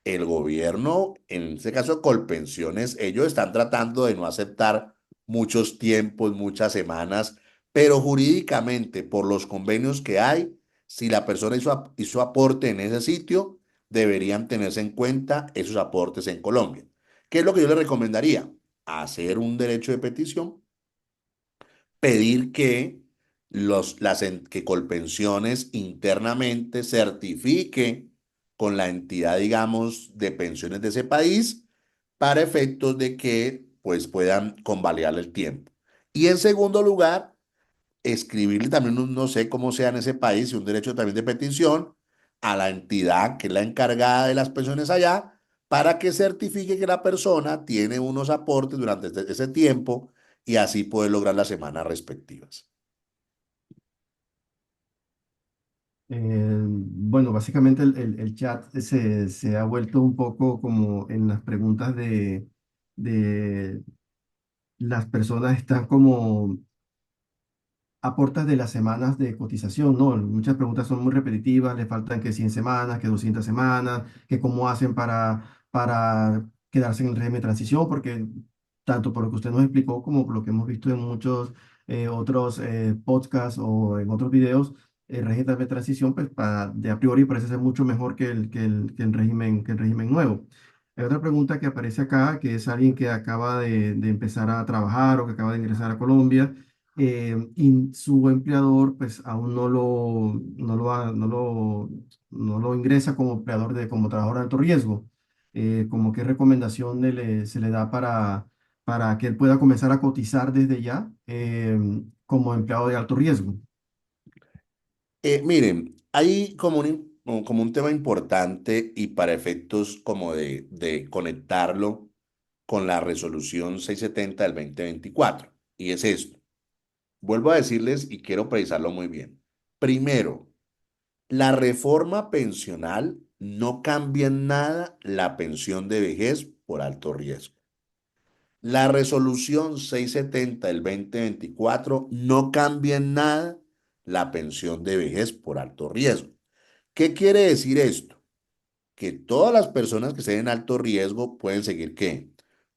El gobierno, en este caso Colpensiones, ellos están tratando de no aceptar muchos tiempos, muchas semanas, pero jurídicamente, por los convenios que hay, si la persona hizo aporte en ese sitio, deberían tenerse en cuenta esos aportes en Colombia. ¿Qué es lo que yo le recomendaría? Hacer un derecho de petición, pedir que, que Colpensiones internamente certifique con la entidad, digamos, de pensiones de ese país para efectos de que pues puedan convalidar el tiempo. Y en segundo lugar, escribirle también, no sé cómo sea en ese país, un derecho también de petición a la entidad que es la encargada de las pensiones allá para que certifique que la persona tiene unos aportes durante ese tiempo y así poder lograr las semanas respectivas. Bueno, básicamente el chat se ha vuelto un poco como en las preguntas de las personas están como aportas de las semanas de cotización, ¿no? Muchas preguntas son muy repetitivas, le faltan que 100 semanas, que 200 semanas, que cómo hacen para quedarse en el régimen de transición, porque tanto por lo que usted nos explicó como por lo que hemos visto en muchos otros podcasts o en otros videos, el régimen de transición, pues de a priori parece ser mucho mejor que el régimen nuevo. Hay otra pregunta que aparece acá, que es alguien que acaba de empezar a trabajar o que acaba de ingresar a Colombia y su empleador pues aún no lo ingresa como empleador como trabajador de alto riesgo. Como qué recomendación se le da para que él pueda comenzar a cotizar desde ya como empleado de alto riesgo. Miren, hay como un tema importante y para efectos como de conectarlo con la resolución 670 del 2024 y es esto. Vuelvo a decirles y quiero precisarlo muy bien. Primero, la reforma pensional no cambia en nada la pensión de vejez por alto riesgo. La resolución 670 del 2024 no cambia en nada la pensión de vejez por alto riesgo. ¿Qué quiere decir esto? Que todas las personas que estén en alto riesgo pueden seguir ¿qué?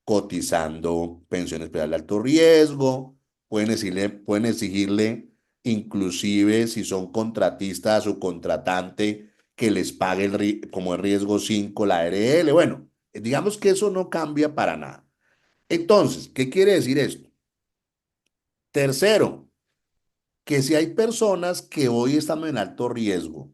Cotizando pensión especial de alto riesgo, pueden exigirle, inclusive si son contratistas a su contratante, que les pague como el riesgo 5 la ARL. Bueno, digamos que eso no cambia para nada. Entonces, ¿qué quiere decir esto? Tercero, que si hay personas que hoy están en alto riesgo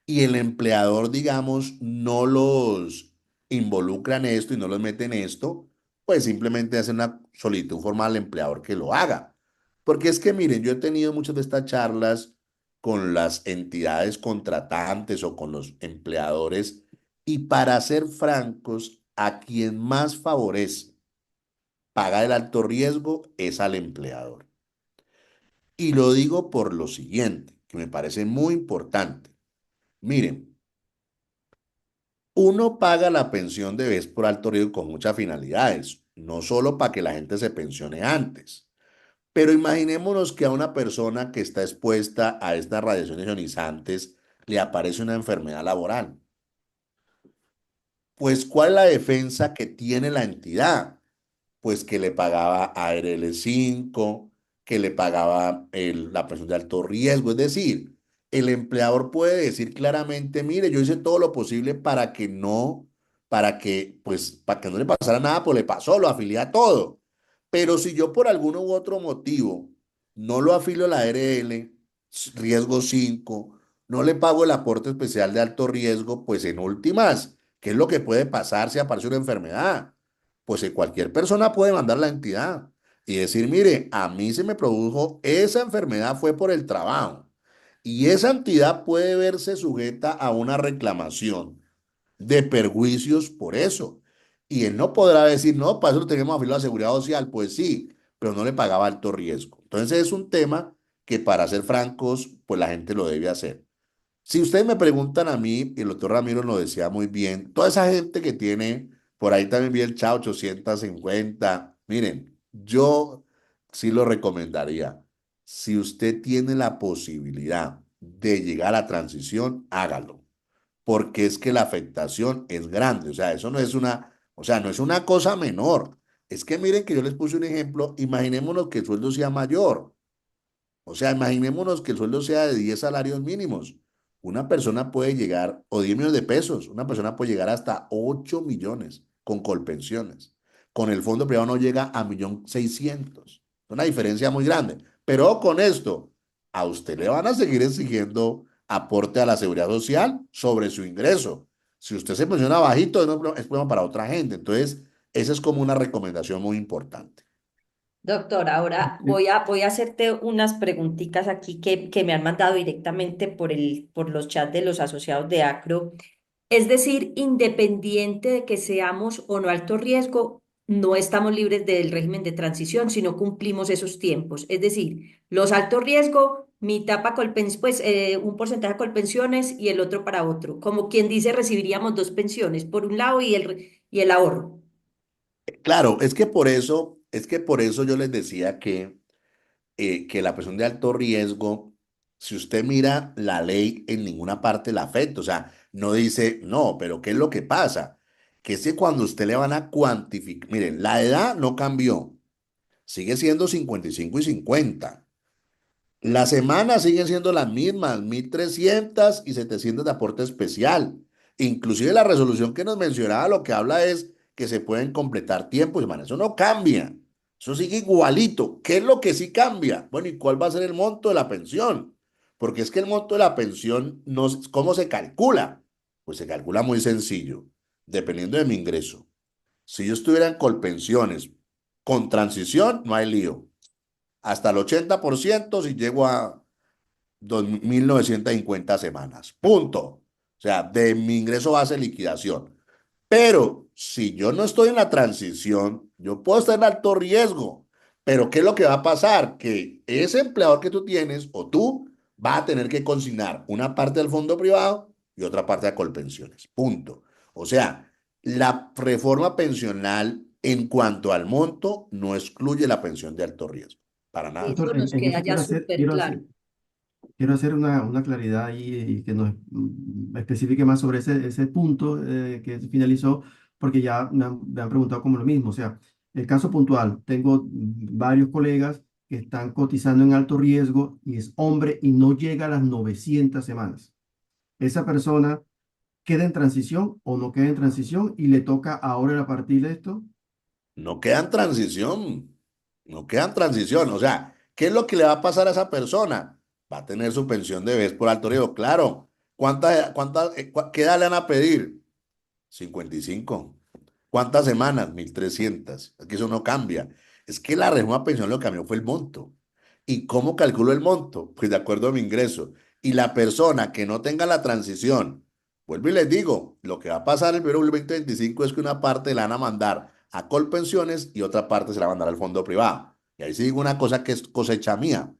y el empleador, digamos, no los involucra en esto y no los mete en esto, pues simplemente hace una solicitud formal al empleador que lo haga. Porque es que, miren, yo he tenido muchas de estas charlas con las entidades contratantes o con los empleadores y para ser francos, a quien más favorece pagar el alto riesgo es al empleador. Y lo digo por lo siguiente, que me parece muy importante. Miren, uno paga la pensión de vez por alto riesgo con muchas finalidades, no solo para que la gente se pensione antes, pero imaginémonos que a una persona que está expuesta a estas radiaciones ionizantes le aparece una enfermedad laboral. Pues, ¿cuál es la defensa que tiene la entidad? Pues que le pagaba ARL 5, que le pagaba la pensión de alto riesgo. Es decir, el empleador puede decir claramente, mire, yo hice todo lo posible para que no le pasara nada, pues le pasó, lo afilié a todo. Pero si yo por alguno u otro motivo no lo afilio a la ARL, riesgo 5, no le pago el aporte especial de alto riesgo, pues en últimas ¿Qué es lo que puede pasar si aparece una enfermedad? Pues cualquier persona puede mandar la entidad y decir, mire, a mí se me produjo esa enfermedad fue por el trabajo. Y esa entidad puede verse sujeta a una reclamación de perjuicios por eso. Y él no podrá decir, no, para eso lo tenemos afiliado a la Seguridad Social. Pues sí, pero no le pagaba alto riesgo. Entonces es un tema que, para ser francos, pues la gente lo debe hacer. Si ustedes me preguntan a mí, y el doctor Ramiro lo decía muy bien, toda esa gente que tiene, por ahí también vi el CHA 850, miren, yo sí lo recomendaría. Si usted tiene la posibilidad de llegar a la transición, hágalo, porque es que la afectación es grande, o sea, eso no es una, o sea, no es una cosa menor. Es que miren que yo les puse un ejemplo, imaginémonos que el sueldo sea mayor. O sea, imaginémonos que el sueldo sea de 10 salarios mínimos. Una persona puede llegar, o 10 millones de pesos, una persona puede llegar hasta 8 millones con colpensiones. Con el fondo privado no llega a 1.600.000. Es una diferencia muy grande. Pero con esto, a usted le van a seguir exigiendo aporte a la seguridad social sobre su ingreso. Si usted se pensiona bajito, no es problema para otra gente. Entonces, esa es como una recomendación muy importante. Doctor, ahora voy a hacerte unas preguntitas aquí que me han mandado directamente por los chats de los asociados de ACRO. Es decir, independiente de que seamos o no alto riesgo, no estamos libres del régimen de transición, sino cumplimos esos tiempos. Es decir, los alto riesgo, mitad para pues un porcentaje para colpensiones y el otro para otro. Como quien dice, recibiríamos dos pensiones, por un lado y el ahorro. Claro, es que por eso yo les decía que la persona de alto riesgo, si usted mira la ley, en ninguna parte la afecta. O sea, no dice, no, pero ¿qué es lo que pasa? Que es que cuando usted le van a cuantificar, miren, la edad no cambió, sigue siendo 55 y 50. Las semanas siguen siendo las mismas, 1.300 y 700 de aporte especial. Inclusive la resolución que nos mencionaba lo que habla es que se pueden completar tiempos y semanas. Eso no cambia. Eso sigue igualito. ¿Qué es lo que sí cambia? Bueno, ¿y cuál va a ser el monto de la pensión? Porque es que el monto de la pensión, no, ¿cómo se calcula? Pues se calcula muy sencillo, dependiendo de mi ingreso. Si yo estuviera en Colpensiones con transición, no hay lío. Hasta el 80% si llego a 2.950 semanas. Punto. O sea, de mi ingreso base liquidación. Pero si yo no estoy en la transición, yo puedo estar en alto riesgo. Pero ¿qué es lo que va a pasar? Que ese empleador que tú tienes o tú va a tener que consignar una parte del fondo privado y otra parte de Colpensiones. Punto. O sea, la reforma pensional en cuanto al monto no excluye la pensión de alto riesgo. Para nada. Eso Doctor, nos en queda eso ya súper claro. quiero hacer una claridad ahí y que nos especifique más sobre ese punto que finalizó, porque ya me han preguntado como lo mismo. O sea, el caso puntual, tengo varios colegas que están cotizando en alto riesgo y es hombre y no llega a las 900 semanas. Esa persona queda en transición o no queda en transición y le toca ahora a partir de esto. No queda en transición, no queda en transición. O sea, ¿qué es lo que le va a pasar a esa persona? Va a tener su pensión de vez por alto riesgo, claro. ¿Qué edad le van a pedir? 55. ¿Cuántas semanas? 1.300. Es que eso no cambia. Es que la reforma pensional lo que cambió fue el monto. ¿Y cómo calculo el monto? Pues de acuerdo a mi ingreso. Y la persona que no tenga la transición, vuelvo y les digo, lo que va a pasar el 2025 es que una parte la van a mandar a Colpensiones y otra parte se la van a mandar al fondo privado. Y ahí sí digo una cosa que es cosecha mía.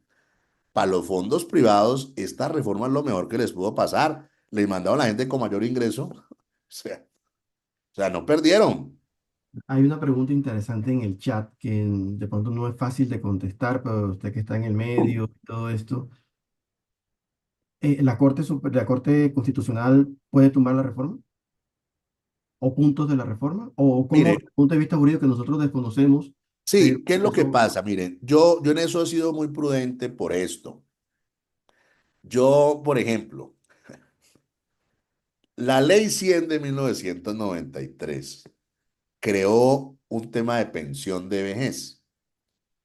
Para los fondos privados, esta reforma es lo mejor que les pudo pasar. Les mandaron a la gente con mayor ingreso. O sea, no perdieron. Hay una pregunta interesante en el chat que de pronto no es fácil de contestar, pero usted que está en el medio y todo esto, ¿la Corte Constitucional puede tumbar la reforma o puntos de la reforma? ¿O cómo, desde Mire, el punto de vista jurídico que nosotros desconocemos, pero sí, ¿qué es lo que eso, pasa? Miren, yo en eso he sido muy prudente por esto. Yo, por ejemplo, la ley 100 de 1993 creó un tema de pensión de vejez.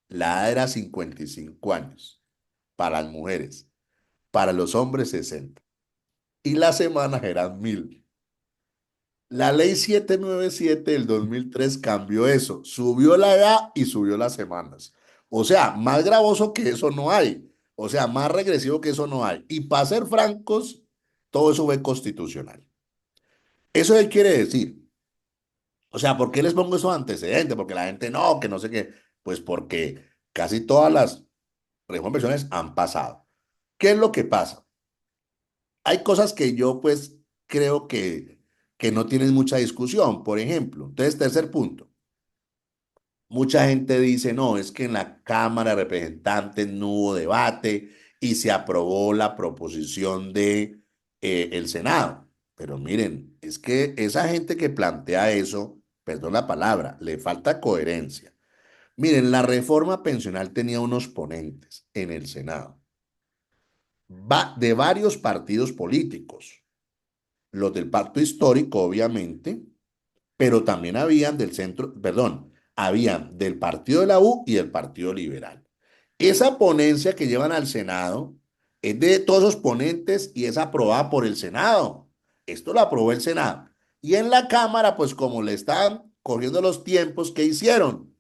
La edad era 55 años para las mujeres, para los hombres 60. Y las semanas eran 1.000. La ley 797 del 2003 cambió eso, subió la edad y subió las semanas. O sea, más gravoso que eso no hay. O sea, más regresivo que eso no hay. Y para ser francos, todo eso fue constitucional. ¿Eso qué quiere decir? O sea, ¿por qué les pongo esos antecedentes? Porque la gente no, que no sé qué. Pues porque casi todas las reformas han pasado. ¿Qué es lo que pasa? Hay cosas que yo pues creo que no tienen mucha discusión. Por ejemplo, entonces, tercer punto. Mucha gente dice, no, es que en la Cámara de Representantes no hubo debate y se aprobó la proposición de el Senado. Pero miren, es que esa gente que plantea eso, perdón la palabra, le falta coherencia. Miren, la reforma pensional tenía unos ponentes en el Senado, de varios partidos políticos, los del pacto histórico, obviamente, pero también habían del centro, perdón, habían del Partido de la U y del Partido Liberal. Esa ponencia que llevan al Senado es de todos los ponentes y es aprobada por el Senado. Esto lo aprobó el Senado. Y en la Cámara, pues como le están corriendo los tiempos, ¿qué hicieron?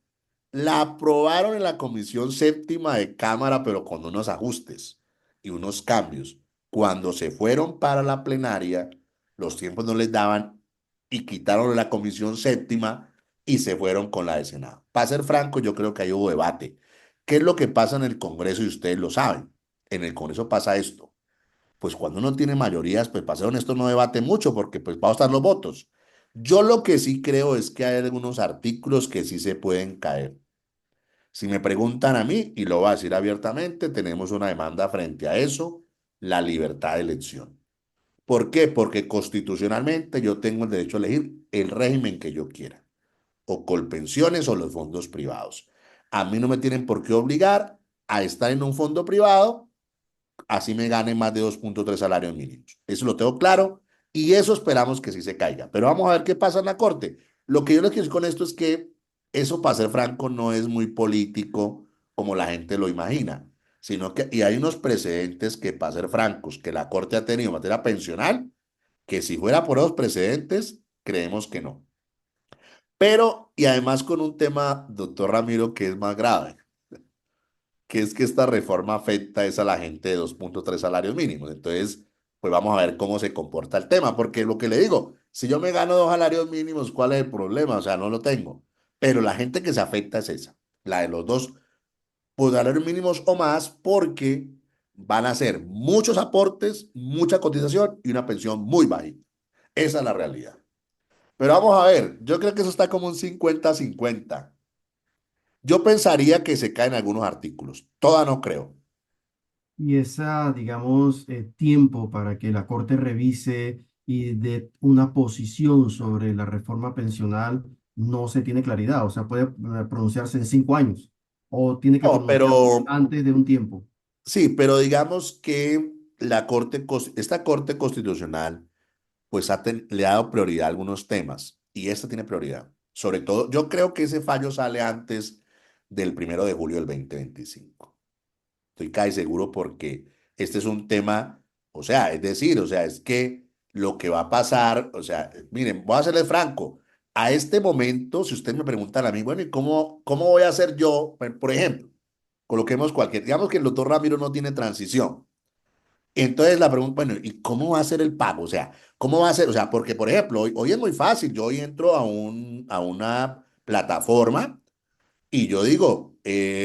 La aprobaron en la Comisión Séptima de Cámara, pero con unos ajustes y unos cambios. Cuando se fueron para la plenaria, los tiempos no les daban y quitaron la Comisión Séptima y se fueron con la de Senado. Para ser franco, yo creo que ahí hubo debate. ¿Qué es lo que pasa en el Congreso? Y ustedes lo saben. En el Congreso pasa esto. Pues cuando uno tiene mayorías, pues para ser honesto no debate mucho porque pues van a estar los votos. Yo lo que sí creo es que hay algunos artículos que sí se pueden caer. Si me preguntan a mí, y lo voy a decir abiertamente, tenemos una demanda frente a eso, la libertad de elección. ¿Por qué? Porque constitucionalmente yo tengo el derecho a elegir el régimen que yo quiera, o colpensiones o los fondos privados. A mí no me tienen por qué obligar a estar en un fondo privado, así me gane más de 2,3 salarios mínimos. Eso lo tengo claro y eso esperamos que sí se caiga. Pero vamos a ver qué pasa en la Corte. Lo que yo les quiero decir con esto es que eso, para ser franco, no es muy político como la gente lo imagina, sino que y hay unos precedentes que, para ser francos, que la Corte ha tenido en materia pensional, que si fuera por esos precedentes, creemos que no. Pero, y además con un tema, doctor Ramiro, que es más grave, que es que esta reforma afecta es a la gente de 2,3 salarios mínimos. Entonces, pues vamos a ver cómo se comporta el tema, porque lo que le digo, si yo me gano 2 salarios mínimos, ¿cuál es el problema? O sea, no lo tengo. Pero la gente que se afecta es esa, la de los dos, pues, salarios mínimos o más, porque van a hacer muchos aportes, mucha cotización y una pensión muy bajita. Esa es la realidad. Pero vamos a ver, yo creo que eso está como un 50-50. Yo pensaría que se caen algunos artículos, toda no creo. Y esa, digamos, tiempo para que la Corte revise y dé una posición sobre la reforma pensional no se tiene claridad. O sea, puede pronunciarse en 5 años o tiene que No, pronunciarse pero antes de un tiempo. sí, pero digamos que esta Corte Constitucional pues le ha dado prioridad a algunos temas y esta tiene prioridad. Sobre todo, yo creo que ese fallo sale antes del 1 de julio del 2025. Estoy casi seguro porque este es un tema, o sea, es decir, o sea, es que lo que va a pasar, o sea, miren, voy a serles franco. A este momento, si ustedes me preguntan a mí, bueno, ¿y cómo voy a hacer yo? Por ejemplo, coloquemos cualquier, digamos que el doctor Ramiro no tiene transición. Entonces la pregunta, bueno, ¿y cómo va a ser el pago? O sea, ¿cómo va a ser? O sea, porque por ejemplo, hoy es muy fácil. Yo hoy entro a una plataforma y yo digo,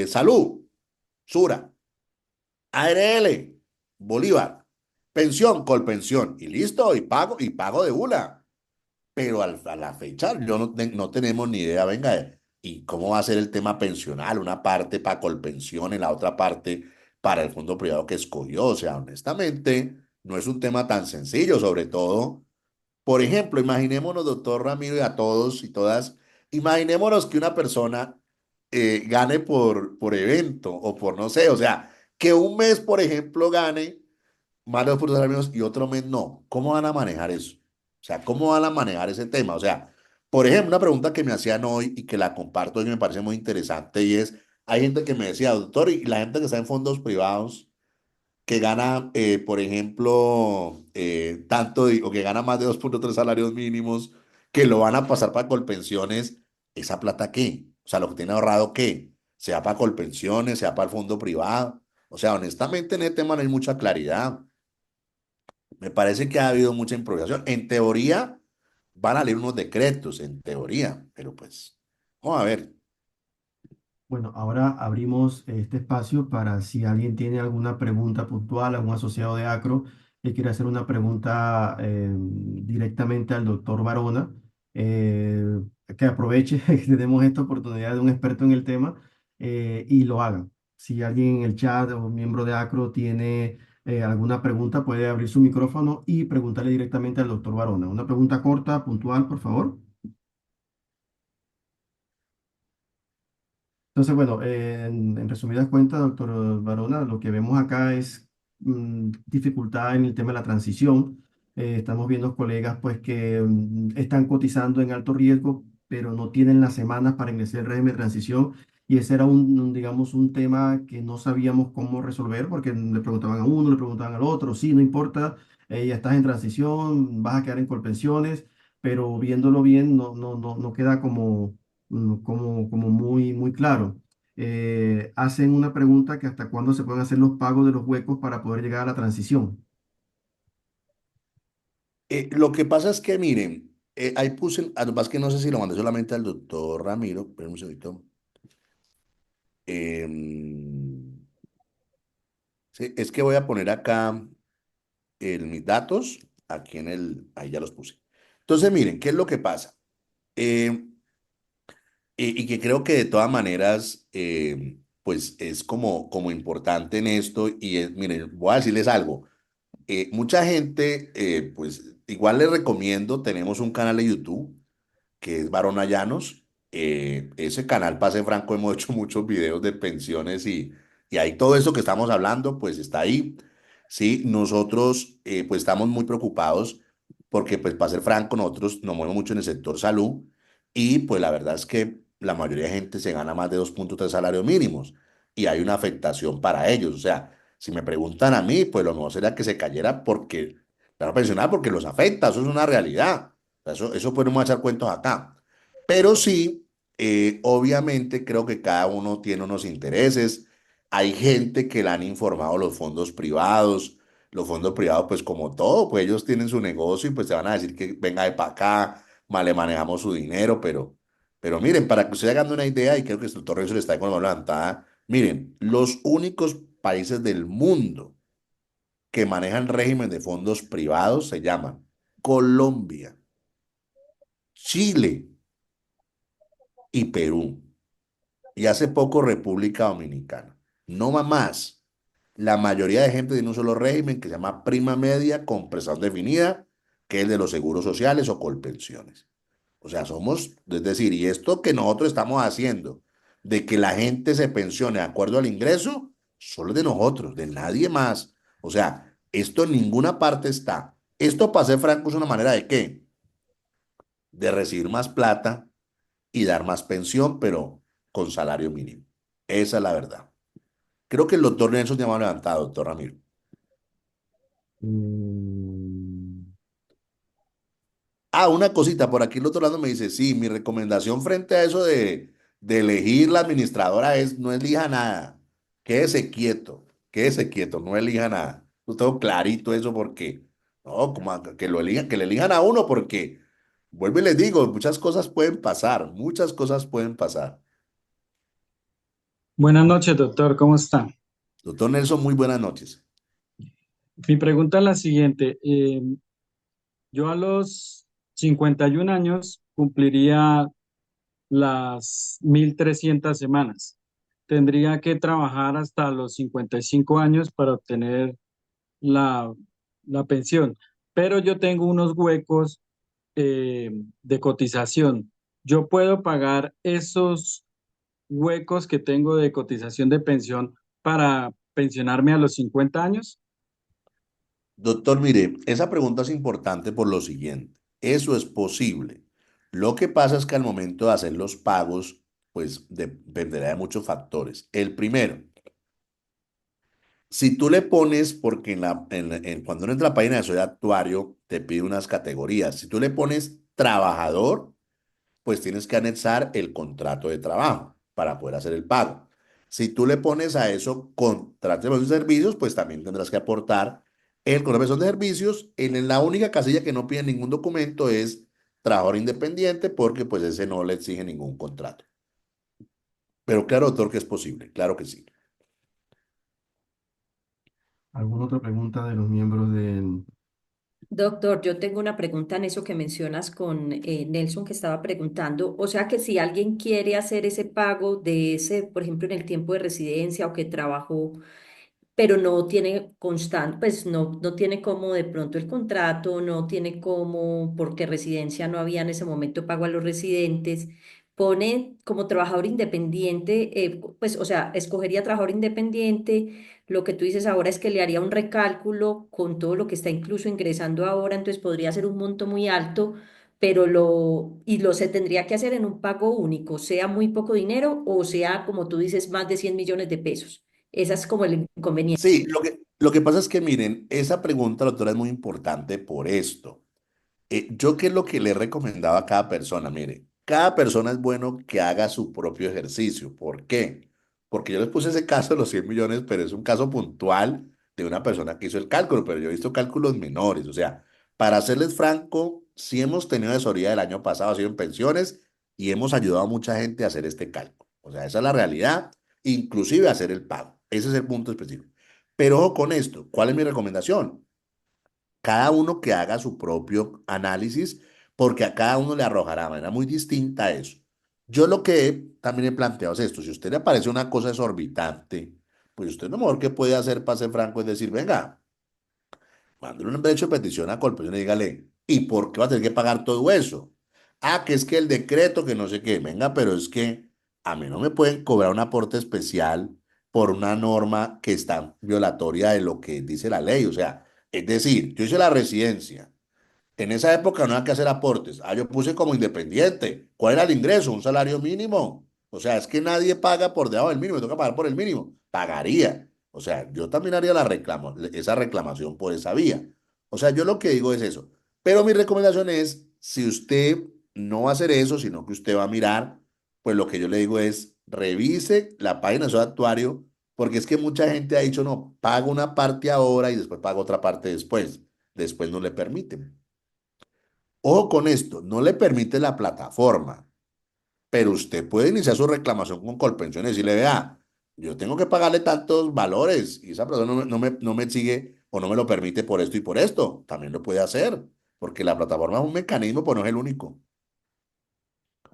salud, Sura, ARL, Bolívar, pensión, Colpensión, y listo, y pago de una. Pero a la fecha yo no tenemos ni idea, venga, ¿y cómo va a ser el tema pensional? Una parte para Colpensión y la otra parte para el fondo privado que escogió. O sea, honestamente, no es un tema tan sencillo, sobre todo. Por ejemplo, imaginémonos, doctor Ramiro, y a todos y todas, imaginémonos que una persona gane por evento o por no sé, o sea, que un mes, por ejemplo, gane más de 2,3 salarios y otro mes no. ¿Cómo van a manejar eso? O sea, ¿cómo van a manejar ese tema? O sea, por ejemplo, una pregunta que me hacían hoy y que la comparto y me parece muy interesante y es, hay gente que me decía, doctor, y la gente que está en fondos privados que gana, por ejemplo, o que gana más de 2,3 salarios mínimos, que lo van a pasar para Colpensiones, ¿esa plata qué? O sea, lo que tiene ahorrado, ¿qué? ¿Sea para Colpensiones, sea para el fondo privado? O sea, honestamente en este tema no hay mucha claridad. Me parece que ha habido mucha improvisación. En teoría, van a salir unos decretos, en teoría, pero pues, vamos a ver. Bueno, ahora abrimos este espacio para si alguien tiene alguna pregunta puntual, algún asociado de Acro que quiere hacer una pregunta directamente al doctor Barona, eh, que aproveche que tenemos esta oportunidad de un experto en el tema y lo haga. Si alguien en el chat o miembro de Acro tiene alguna pregunta, puede abrir su micrófono y preguntarle directamente al doctor Barona. Una pregunta corta, puntual, por favor. Entonces, bueno, en resumidas cuentas, doctor Barona, lo que vemos acá es dificultad en el tema de la transición. Estamos viendo colegas pues que están cotizando en alto riesgo, pero no tienen las semanas para ingresar al régimen de transición. Y ese era digamos, un tema que no sabíamos cómo resolver porque le preguntaban a uno, le preguntaban al otro, sí, no importa, ya estás en transición, vas a quedar en Colpensiones, pero viéndolo bien no queda como muy claro. Hacen una pregunta que hasta cuándo se pueden hacer los pagos de los huecos para poder llegar a la transición. Lo que pasa es que, miren, ahí puse, además que no sé si lo mandé solamente al doctor Ramiro, pero un segundito. Sí, es que voy a poner acá mis datos, aquí ahí ya los puse. Entonces, miren, ¿qué es lo que pasa? Eh, y que creo que de todas maneras, pues es como importante en esto, y miren, voy a decirles algo. Mucha gente, pues igual les recomiendo, tenemos un canal de YouTube que es Barona Llanos. Ese canal, Pase Franco, hemos hecho muchos videos de pensiones y ahí todo eso que estamos hablando, pues está ahí. Sí, nosotros pues estamos muy preocupados porque pues para ser franco, nosotros nos movemos mucho en el sector salud y pues la verdad es que la mayoría de gente se gana más de 2,3 salarios mínimos y hay una afectación para ellos. O sea, si me preguntan a mí, pues lo mejor sería que se cayera porque, claro, pensionar porque los afecta, eso es una realidad. Eso podemos echar cuentos acá. Pero sí, obviamente creo que cada uno tiene unos intereses. Hay gente que le han informado los fondos privados. Los fondos privados, pues como todo, pues ellos tienen su negocio y pues te van a decir que venga de para acá, mal le manejamos su dinero, pero miren, para que ustedes hagan una idea, y creo que el doctor Renzo le está con la mano levantada, miren, los únicos países del mundo que manejan régimen de fondos privados se llaman Colombia, Chile y Perú. Y hace poco República Dominicana. No más. La mayoría de gente tiene un solo régimen que se llama prima media con prestación definida, que es el de los seguros sociales o colpensiones. O sea, somos, es decir, y esto que nosotros estamos haciendo, de que la gente se pensione de acuerdo al ingreso, solo es de nosotros, de nadie más. O sea, esto en ninguna parte está. Esto, para ser franco, es una manera de qué? De recibir más plata y dar más pensión, pero con salario mínimo. Esa es la verdad. Creo que el doctor Nelson ya me ha levantado, doctor Ramiro. Mm, Ah, una cosita, por aquí el otro lado me dice, sí, mi recomendación frente a eso de elegir la administradora es no elija nada. Quédese quieto, no elija nada. Yo tengo clarito eso porque, no, que lo elijan, que le elijan a uno porque, vuelvo y les digo, muchas cosas pueden pasar, muchas cosas pueden pasar. Buenas noches, doctor, ¿cómo está? Doctor Nelson, muy buenas noches. Mi pregunta es la siguiente. Yo a los 51 años cumpliría las 1.300 semanas. Tendría que trabajar hasta los 55 años para obtener la, la pensión, pero yo tengo unos huecos de cotización. ¿Yo puedo pagar esos huecos que tengo de cotización de pensión para pensionarme a los 50 años? Doctor, mire, esa pregunta es importante por lo siguiente. Eso es posible. Lo que pasa es que al momento de hacer los pagos, pues dependerá de muchos factores. El primero, si tú le pones, porque cuando uno entra a la página de Soy Actuario, te pide unas categorías. Si tú le pones trabajador, pues tienes que anexar el contrato de trabajo para poder hacer el pago. Si tú le pones a eso contrato de servicios, pues también tendrás que aportar el contrato de servicios. En la única casilla que no pide ningún documento es trabajador independiente, porque pues ese no le exige ningún contrato. Pero claro, doctor, que es posible, claro que sí. ¿Alguna otra pregunta de los miembros del... Doctor, yo tengo una pregunta en eso que mencionas con Nelson que estaba preguntando. O sea que si alguien quiere hacer ese pago de ese, por ejemplo, en el tiempo de residencia o que trabajó pero no tiene constante, pues no tiene como de pronto el contrato, no tiene como, porque residencia no había en ese momento pago a los residentes, pone como trabajador independiente, pues o sea, escogería trabajador independiente, lo que tú dices ahora es que le haría un recálculo con todo lo que está incluso ingresando ahora, entonces podría ser un monto muy alto. Pero lo se tendría que hacer en un pago único, sea muy poco dinero o sea, como tú dices, más de 100 millones de pesos. Esa es como el inconveniente. Sí, lo que pasa es que miren, esa pregunta, doctora, es muy importante por esto. Yo qué es lo que le he recomendado a cada persona, mire, cada persona es bueno que haga su propio ejercicio. ¿Por qué? Porque yo les puse ese caso de los 100 millones, pero es un caso puntual de una persona que hizo el cálculo, pero yo he visto cálculos menores. O sea, para serles franco, sí hemos tenido asesoría del año pasado, ha sido en pensiones, y hemos ayudado a mucha gente a hacer este cálculo. O sea, esa es la realidad, inclusive a hacer el pago. Ese es el punto específico. Pero ojo con esto, ¿cuál es mi recomendación? Cada uno que haga su propio análisis, porque a cada uno le arrojará de manera muy distinta eso. Yo lo que también he planteado es esto: si a usted le parece una cosa exorbitante, pues usted lo mejor que puede hacer, para ser franco, es decir, venga, mándale un derecho de petición a Colpensión y dígale, ¿y por qué va a tener que pagar todo eso? Ah, que es que el decreto, que no sé qué, venga, pero es que a mí no me pueden cobrar un aporte especial por una norma que está violatoria de lo que dice la ley. O sea, es decir, yo hice la residencia. En esa época no había que hacer aportes. Ah, yo puse como independiente. ¿Cuál era el ingreso? Un salario mínimo. O sea, es que nadie paga por debajo del mínimo, me toca pagar por el mínimo. Pagaría. O sea, yo también haría esa reclamación por esa vía. O sea, yo lo que digo es eso. Pero mi recomendación es, si usted no va a hacer eso, sino que usted va a mirar, pues lo que yo le digo es, revise la página de su actuario, porque es que mucha gente ha dicho, no, pago una parte ahora y después pago otra parte después. Después no le permiten. Ojo con esto, no le permite la plataforma, pero usted puede iniciar su reclamación con Colpensiones y decirle, vea, yo tengo que pagarle tantos valores y esa persona no me sigue o no me lo permite por esto y por esto. También lo puede hacer, porque la plataforma es un mecanismo, pero no es el único.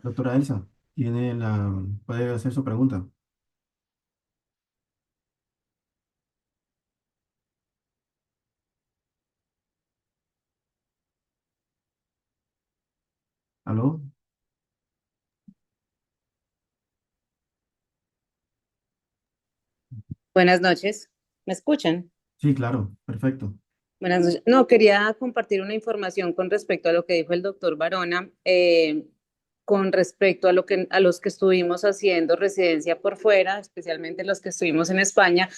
Doctora Elsa, puede hacer su pregunta. ¿Aló? Buenas noches. ¿Me escuchan? Sí, claro, perfecto. Buenas noches. No, quería compartir una información con respecto a lo que dijo el doctor Barona, con respecto a a los que estuvimos haciendo residencia por fuera, especialmente los que estuvimos en España.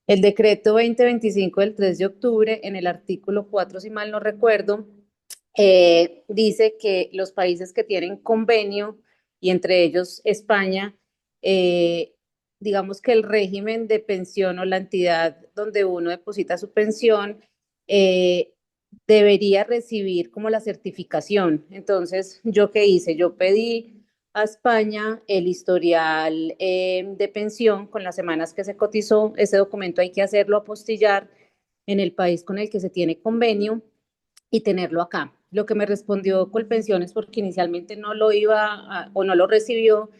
El decreto 2025 del 3 de octubre, en el artículo 4, si mal no recuerdo, dice que los países que tienen convenio, y entre ellos España, digamos que el régimen de pensión o la entidad donde uno deposita su pensión, eh, debería recibir como la certificación. Entonces, ¿yo qué hice? Yo pedí a España el historial de pensión con las semanas que se cotizó. Ese documento hay que hacerlo apostillar en el país con el que se tiene convenio y tenerlo acá. Lo que me respondió Colpensiones, porque inicialmente no lo o no lo recibió,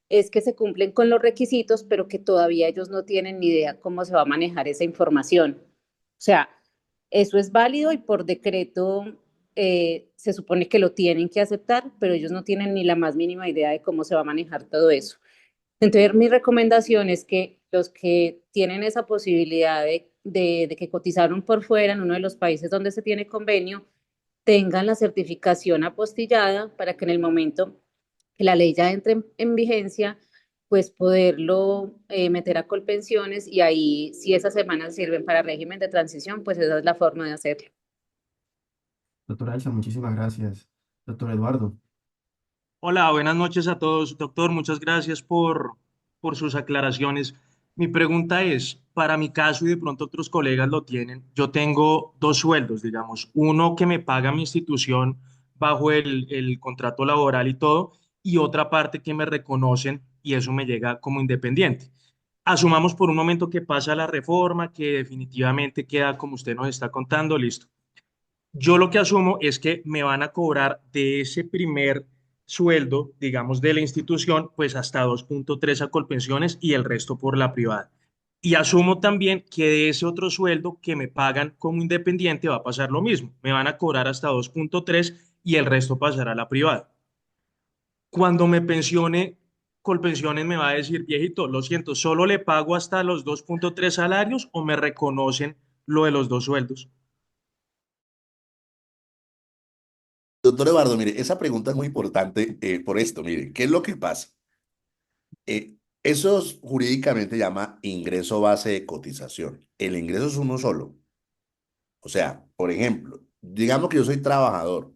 es que se cumplen con los requisitos, pero que todavía ellos no tienen ni idea cómo se va a manejar esa información. O sea, eso es válido y por decreto se supone que lo tienen que aceptar, pero ellos no tienen ni la más mínima idea de cómo se va a manejar todo eso. Entonces, mi recomendación es que los que tienen esa posibilidad de que cotizaron por fuera en uno de los países donde se tiene convenio, tengan la certificación apostillada para que en el momento que la ley ya entre en vigencia, pues poderlo meter a Colpensiones y ahí, si esas semanas sirven para régimen de transición, pues esa es la forma de hacerlo. Doctora Elsa, muchísimas gracias. Doctor Eduardo. Hola, buenas noches a todos. Doctor, muchas gracias por sus aclaraciones. Mi pregunta es, para mi caso y de pronto otros colegas lo tienen, yo tengo dos sueldos, digamos, uno que me paga mi institución bajo el contrato laboral y todo, y otra parte que me reconocen y eso me llega como independiente. Asumamos por un momento que pasa la reforma, que definitivamente queda como usted nos está contando, listo. Yo lo que asumo es que me van a cobrar de ese primer sueldo, digamos, de la institución, pues hasta 2.3 a Colpensiones y el resto por la privada. Y asumo también que de ese otro sueldo que me pagan como independiente va a pasar lo mismo. Me van a cobrar hasta 2.3 y el resto pasará a la privada. Cuando me pensione, Colpensiones me va a decir, viejito, lo siento, ¿solo le pago hasta los 2.3 salarios o me reconocen lo de los dos sueldos? Doctor Eduardo, mire, esa pregunta es muy importante por esto, mire, ¿qué es lo que pasa? Eso jurídicamente llama ingreso base de cotización. El ingreso es uno solo. O sea, por ejemplo, digamos que yo soy trabajador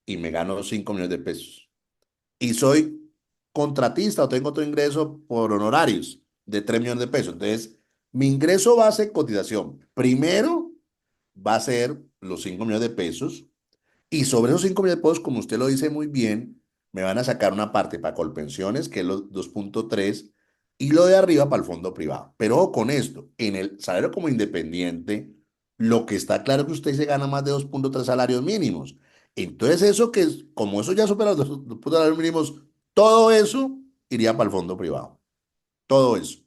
y me gano 5 millones de pesos y soy contratista o tengo otro ingreso por honorarios de 3 millones de pesos. Entonces, mi ingreso base de cotización primero va a ser los 5 millones de pesos y sobre esos 5 millones de pesos, como usted lo dice muy bien, me van a sacar una parte para Colpensiones, que es los 2.3, y lo de arriba para el fondo privado. Pero ojo con esto, en el salario como independiente, lo que está claro es que usted se gana más de 2.3 salarios mínimos. Entonces eso que es, como eso ya supera los 2.3 salarios mínimos, todo eso iría para el fondo privado. Todo eso.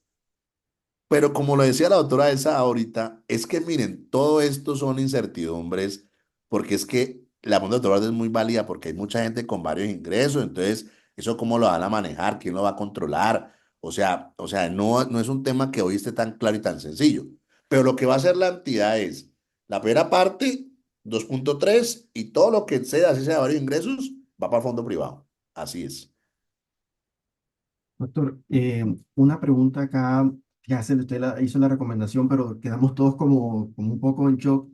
Pero como lo decía la doctora Elsa ahorita, es que miren, todo esto son incertidumbres, porque es que la moneda de es muy válida porque hay mucha gente con varios ingresos, entonces, ¿eso cómo lo van a manejar? ¿Quién lo va a controlar? O sea, no es un tema que hoy esté tan claro y tan sencillo. Pero lo que va a hacer la entidad es, la primera parte, 2.3 y todo lo que exceda, así sea varios ingresos, va para el fondo privado. Así es. Doctor, una pregunta acá, ya se usted hizo la recomendación, pero quedamos todos como un poco en shock.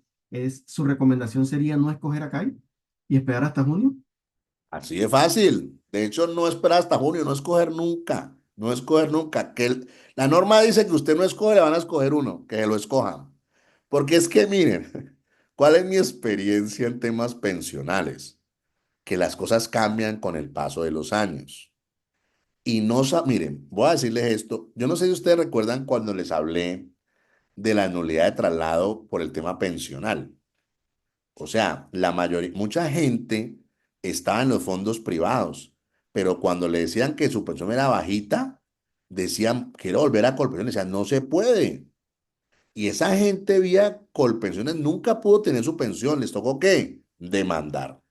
¿Su recomendación sería no escoger acá y esperar hasta junio? Así de fácil. De hecho, no esperar hasta junio, no escoger nunca. No escoger nunca. La norma dice que usted no escoge, le van a escoger uno, que lo escojan. Porque es que miren, ¿cuál es mi experiencia en temas pensionales? Que las cosas cambian con el paso de los años. Y no, miren, voy a decirles esto. Yo no sé si ustedes recuerdan cuando les hablé de la nulidad de traslado por el tema pensional. O sea, la mayoría, mucha gente estaba en los fondos privados, pero cuando le decían que su pensión era bajita, decían, quiero volver a Colpensiones, decían, no se puede. Y esa gente vía Colpensiones nunca pudo tener su pensión, les tocó ¿qué? Demandar.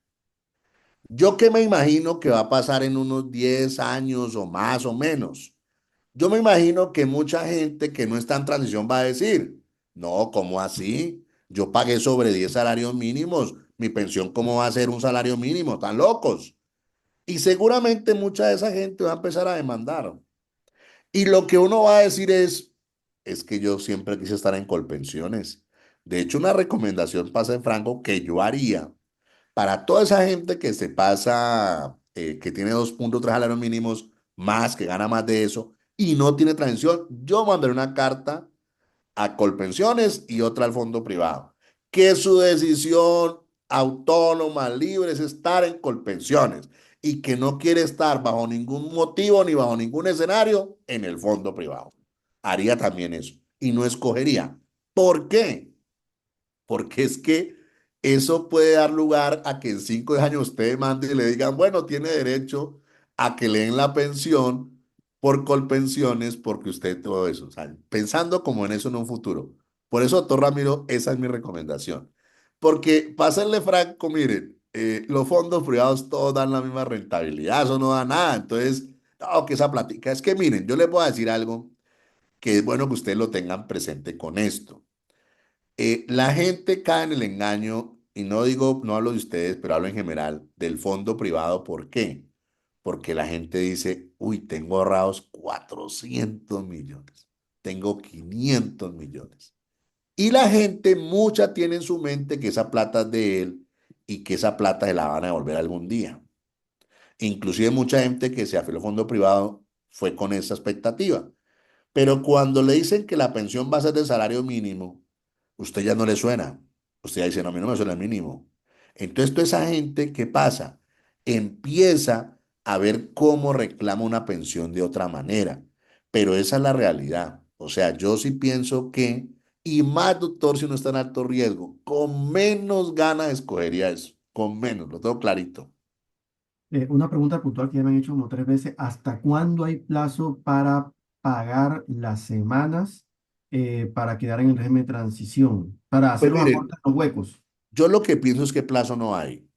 Yo qué me imagino que va a pasar en unos 10 años o más o menos. Yo me imagino que mucha gente que no está en transición va a decir, no, ¿cómo así? Yo pagué sobre 10 salarios mínimos, mi pensión, ¿cómo va a ser un salario mínimo? ¿Están locos? Y seguramente mucha de esa gente va a empezar a demandar. Y lo que uno va a decir es que yo siempre quise estar en Colpensiones. De hecho, una recomendación, pase franco, que yo haría para toda esa gente que se pasa, que tiene 2.3 salarios mínimos más, que gana más de eso y no tiene transición, yo mandaré una carta a Colpensiones y otra al fondo privado. Que su decisión autónoma, libre, es estar en Colpensiones y que no quiere estar bajo ningún motivo ni bajo ningún escenario en el fondo privado. Haría también eso y no escogería. ¿Por qué? Porque es que eso puede dar lugar a que en 5 años usted mande y le digan, bueno, tiene derecho a que le den la pensión por Colpensiones porque usted todo eso. O sea, pensando como en eso en un futuro. Por eso, doctor Ramiro, esa es mi recomendación. Porque, para serle franco, miren, los fondos privados todos dan la misma rentabilidad, eso no da nada. Entonces, no, que esa plática. Es que miren, yo les voy a decir algo que es bueno que ustedes lo tengan presente con esto. La gente cae en el engaño, y no digo, no hablo de ustedes, pero hablo en general, del fondo privado. ¿Por qué? Porque la gente dice, uy, tengo ahorrados 400 millones, tengo 500 millones. Y la gente, mucha tiene en su mente que esa plata es de él y que esa plata se la van a devolver algún día. Inclusive mucha gente que se afilió a fondo privado fue con esa expectativa. Pero cuando le dicen que la pensión va a ser del salario mínimo, usted ya no le suena. Usted ya dice, no, a mí no me suena el mínimo. Entonces, toda esa gente, ¿qué pasa? Empieza a ver cómo reclama una pensión de otra manera. Pero esa es la realidad. O sea, yo sí pienso que, y más doctor, si uno está en alto riesgo, con menos ganas escogería eso. Con menos, lo tengo clarito. Una pregunta puntual que ya me han hecho como 3 veces. ¿Hasta cuándo hay plazo para pagar las semanas para quedar en el régimen de transición? Para hacer Pues los aportes miren, a los huecos. yo lo que pienso es que plazo no hay.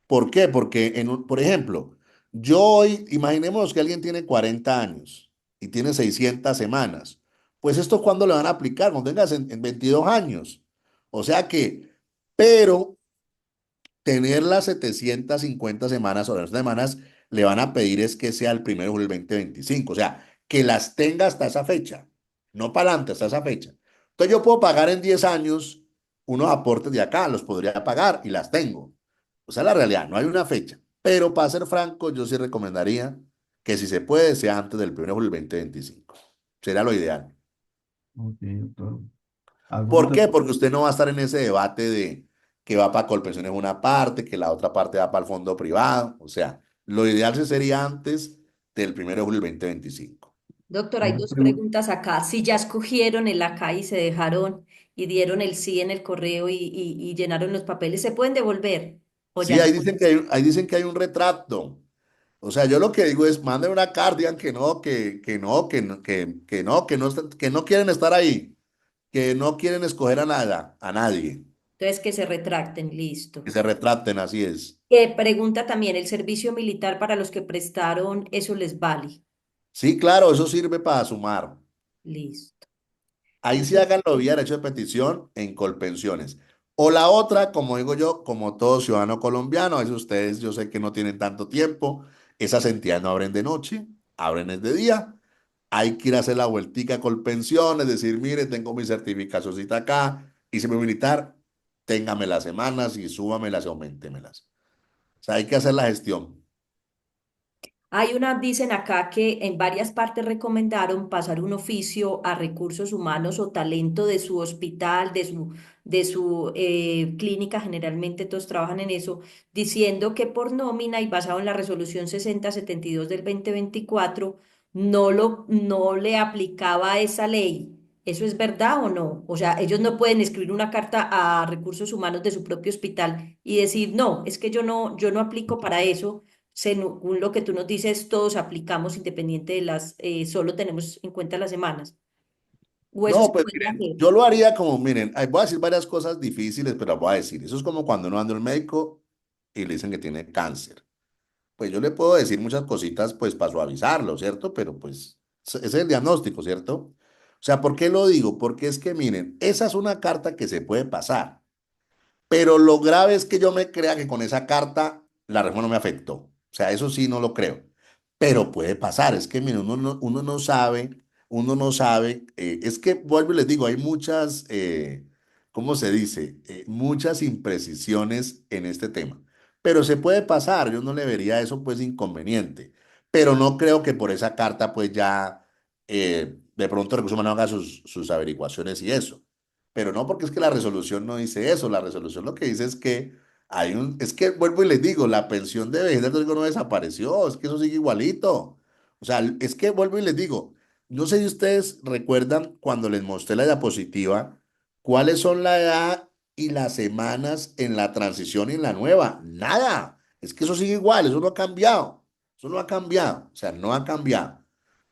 ¿Por qué? Porque, por ejemplo, yo hoy, imaginemos que alguien tiene 40 años y tiene 600 semanas. Pues esto cuándo le van a aplicar, cuando tengas en 22 años. O sea que, pero tener las 750 semanas o las semanas le van a pedir es que sea el 1 de julio del 2025. O sea, que las tenga hasta esa fecha, no para adelante, hasta esa fecha. Entonces yo puedo pagar en 10 años unos aportes de acá, los podría pagar y las tengo. O sea, la realidad, no hay una fecha. Pero para ser franco, yo sí recomendaría que si se puede, sea antes del 1 de julio del 2025. Sería lo ideal. Ok, doctor. ¿Alguna ¿Por otra? qué? Porque usted no va a estar en ese debate de que va para Colpensiones una parte, que la otra parte va para el fondo privado. O sea, lo ideal sí sería antes del 1 de julio del 2025. Doctor, hay Una dos pregunta. preguntas acá. Si ya escogieron el acá y se dejaron y dieron el sí en el correo y llenaron los papeles, ¿se pueden devolver o Sí, ya no? ahí dicen que hay un retrato. O sea, yo lo que digo es, manden una carta, digan que no, que no quieren estar ahí, que no quieren escoger a nada, a nadie, Entonces que se retracten, que listo. se retraten, así es. Pregunta también, ¿el servicio militar para los que prestaron, eso les vale? Sí, claro, eso sirve para sumar. Listo. Ahí sí háganlo vía derecho de petición en Colpensiones. O la otra, como digo yo, como todo ciudadano colombiano, a veces ustedes, yo sé que no tienen tanto tiempo, esas entidades no abren de noche, abren es de día. Hay que ir a hacer la vueltica a Colpensiones, decir, mire, tengo mi certificacióncita acá, hice mi militar, téngame las semanas y súbamelas y aumentémelas. O sea, hay que hacer la gestión. Hay una, dicen acá que en varias partes recomendaron pasar un oficio a recursos humanos o talento de su hospital, de su clínica, generalmente todos trabajan en eso, diciendo que por nómina y basado en la resolución 6072 del 2024 no le aplicaba esa ley. ¿Eso es verdad o no? O sea, ellos no pueden escribir una carta a recursos humanos de su propio hospital y decir, no, es que yo no aplico para eso según lo que tú nos dices, todos aplicamos independiente de solo tenemos en cuenta las semanas. O eso No, se pues puede miren, hacer. yo lo haría como, miren, voy a decir varias cosas difíciles, pero las voy a decir. Eso es como cuando uno anda al médico y le dicen que tiene cáncer. Pues yo le puedo decir muchas cositas, pues para suavizarlo, ¿cierto? Pero pues ese es el diagnóstico, ¿cierto? O sea, ¿por qué lo digo? Porque es que, miren, esa es una carta que se puede pasar. Pero lo grave es que yo me crea que con esa carta la reforma no me afectó. O sea, eso sí no lo creo. Pero puede pasar. Es que, mire, uno no sabe. Es que, vuelvo y les digo, hay muchas, ¿cómo se dice? Muchas imprecisiones en este tema. Pero se puede pasar. Yo no le vería eso, pues, inconveniente. Pero no creo que por esa carta, pues, ya de pronto Recursos Humanos haga sus averiguaciones y eso. Pero no, porque es que la resolución no dice eso. La resolución lo que dice es que es que vuelvo y les digo, la pensión de vejez del riesgo no desapareció, es que eso sigue igualito. O sea, es que vuelvo y les digo, no sé si ustedes recuerdan cuando les mostré la diapositiva, cuáles son la edad y las semanas en la transición y en la nueva. Nada, es que eso sigue igual, eso no ha cambiado. Eso no ha cambiado, o sea, no ha cambiado.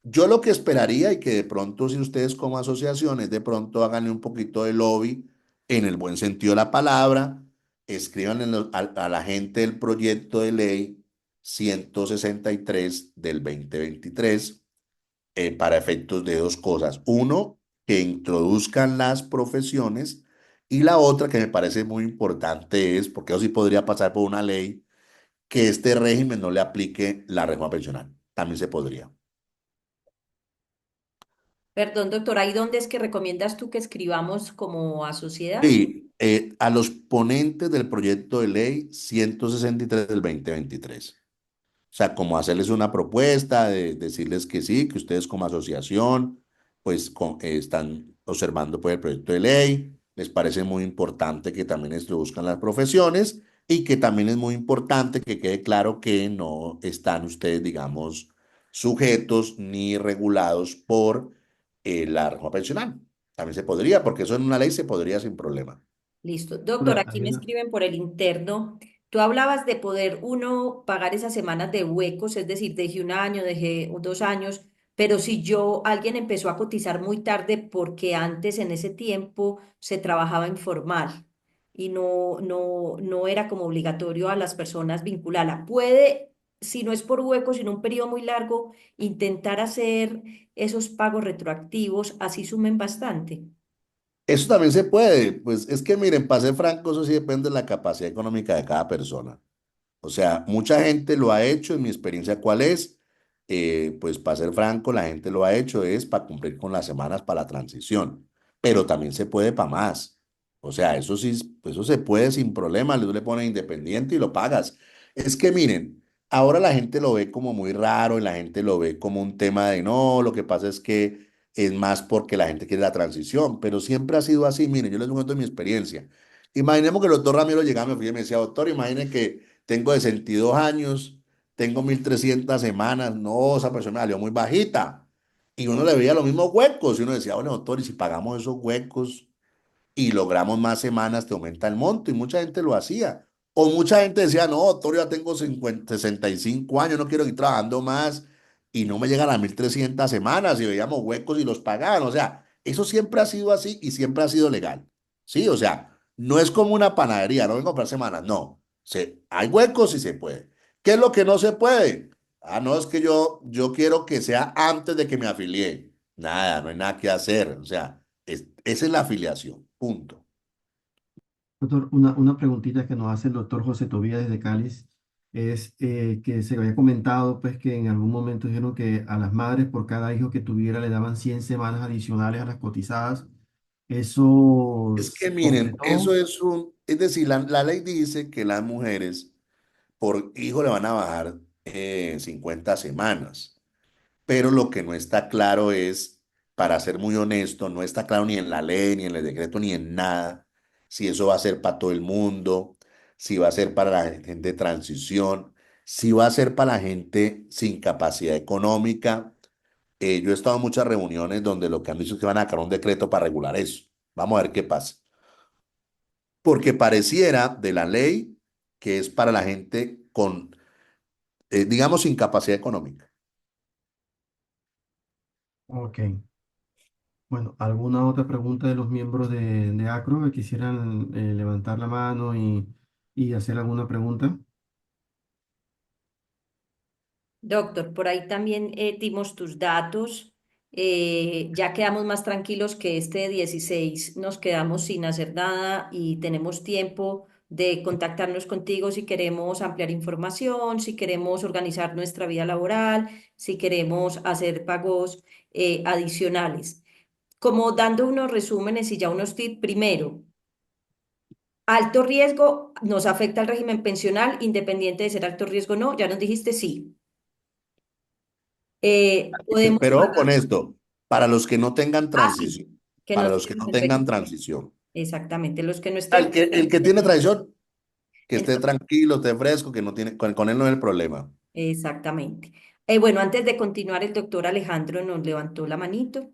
Yo lo que esperaría y que de pronto si ustedes como asociaciones de pronto háganle un poquito de lobby en el buen sentido de la palabra, escriban a la gente el proyecto de ley 163 del 2023 para efectos de dos cosas. Uno, que introduzcan las profesiones y la otra que me parece muy importante es, porque eso sí podría pasar por una ley, que este régimen no le aplique la reforma pensional. También se podría. Perdón, doctor, ¿ahí dónde es que recomiendas tú que escribamos como a sociedad? Sí, a los ponentes del proyecto de ley 163 del 2023. O sea, como hacerles una propuesta, de decirles que sí, que ustedes como asociación, pues están observando pues, el proyecto de ley, les parece muy importante que también introduzcan las profesiones y que también es muy importante que quede claro que no están ustedes, digamos, sujetos ni regulados por la reforma pensional. También se podría, porque eso en una ley se podría sin problema. Listo. Doctor, Hola, aquí me escriben por el interno. Tú hablabas de poder uno pagar esas semanas de huecos, es decir, dejé un año, dejé 2 años, pero si alguien empezó a cotizar muy tarde porque antes en ese tiempo se trabajaba informal y no era como obligatorio a las personas vincularla. Puede, si no es por huecos, sino un periodo muy largo, intentar hacer esos pagos retroactivos, así sumen bastante. Eso también se puede, pues es que miren, para ser franco, eso sí depende de la capacidad económica de cada persona. O sea, mucha gente lo ha hecho, en mi experiencia, ¿cuál es? Pues para ser franco, la gente lo ha hecho es para cumplir con las semanas para la transición, pero también se puede para más. O sea, eso sí, pues eso se puede sin problema, le pones independiente y lo pagas. Es que miren, ahora la gente lo ve como muy raro y la gente lo ve como un tema de no, lo que pasa es que es más porque la gente quiere la transición, pero siempre ha sido así. Miren, yo les cuento mi experiencia. Imaginemos que el doctor Ramiro llegaba, me fui y me decía, doctor, imagine que tengo 62 años, tengo 1.300 semanas. No, esa persona me salió muy bajita. Y uno le veía los mismos huecos. Y uno decía, bueno, doctor, y si pagamos esos huecos y logramos más semanas, te aumenta el monto. Y mucha gente lo hacía. O mucha gente decía, no, doctor, ya tengo 65 años, no quiero ir trabajando más. Y no me llegan a las 1.300 semanas y veíamos huecos y los pagaban. O sea, eso siempre ha sido así y siempre ha sido legal. Sí, o sea, no es como una panadería, no vengo a comprar semanas, no. Hay huecos y se puede. ¿Qué es lo que no se puede? Ah, no, es que yo quiero que sea antes de que me afilié. Nada, no hay nada que hacer. O sea, esa es la afiliación. Punto. doctor, una preguntita que nos hace el doctor José Tobías desde Cáliz es que se había comentado pues que en algún momento dijeron que a las madres por cada hijo que tuviera le daban 100 semanas adicionales a las cotizadas. ¿Eso Es que se miren, eso completó? es decir, la ley dice que las mujeres por hijo le van a bajar 50 semanas. Pero lo que no está claro es, para ser muy honesto, no está claro ni en la ley, ni en el decreto, ni en nada, si eso va a ser para todo el mundo, si va a ser para la gente de transición, si va a ser para la gente sin capacidad económica. Yo he estado en muchas reuniones donde lo que han dicho es que van a sacar un decreto para regular eso. Vamos a ver qué pasa. Porque pareciera de la ley que es para la gente con, digamos, sin capacidad económica. Ok. Bueno, ¿alguna otra pregunta de los miembros de ACRO que quisieran levantar la mano y hacer alguna pregunta? Doctor, por ahí también dimos tus datos. Ya quedamos más tranquilos que este 16 nos quedamos sin hacer nada y tenemos tiempo de contactarnos contigo si queremos ampliar información, si queremos organizar nuestra vida laboral, si queremos hacer pagos adicionales. Como dando unos resúmenes y ya unos tips, primero, alto riesgo nos afecta al régimen pensional, independiente de ser alto riesgo o no, ya nos dijiste sí. Podemos Pero con pagar. esto, para los que no tengan Ah, sí, transición, que para no los que tengan no el tengan periodo. transición. Exactamente, los que no estén. El que tiene transición, que esté Entonces, tranquilo, esté fresco, que no tiene, con él no es el problema. exactamente. Bueno, antes de continuar, el doctor Alejandro nos levantó la manito.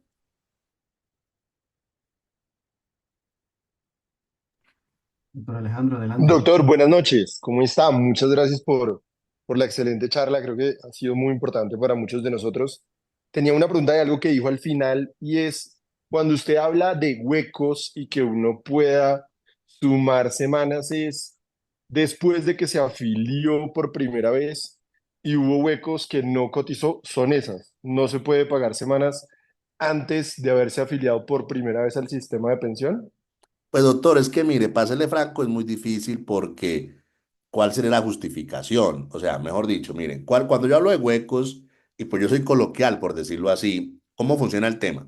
Doctor Alejandro, adelante. Doctor, buenas noches. ¿Cómo está? Muchas gracias por la excelente charla. Creo que ha sido muy importante para muchos de nosotros. Tenía una pregunta de algo que dijo al final y es, cuando usted habla de huecos y que uno pueda sumar semanas, es después de que se afilió por primera vez y hubo huecos que no cotizó, son esas. No se puede pagar semanas antes de haberse afiliado por primera vez al sistema de pensión. Pues doctor, es que mire, para serle franco, es muy difícil porque ¿cuál sería la justificación? O sea, mejor dicho, miren, cuando yo hablo de huecos, y pues yo soy coloquial, por decirlo así, ¿cómo funciona el tema?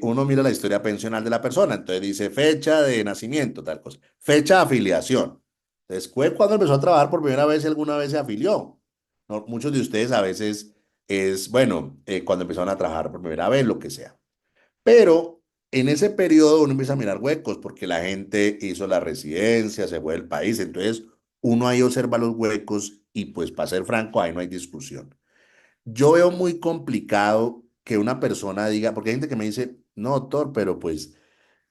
uno mira la historia pensional de la persona, entonces dice fecha de nacimiento, tal cosa, fecha de afiliación. Entonces, fue cuando empezó a trabajar por primera vez y alguna vez se afilió. No, muchos de ustedes a veces es, bueno, cuando empezaron a trabajar por primera vez, lo que sea. Pero en ese periodo uno empieza a mirar huecos porque la gente hizo la residencia, se fue del país, entonces uno ahí observa los huecos y pues para ser franco, ahí no hay discusión. Yo veo muy complicado que una persona diga, porque hay gente que me dice, no, doctor, pero pues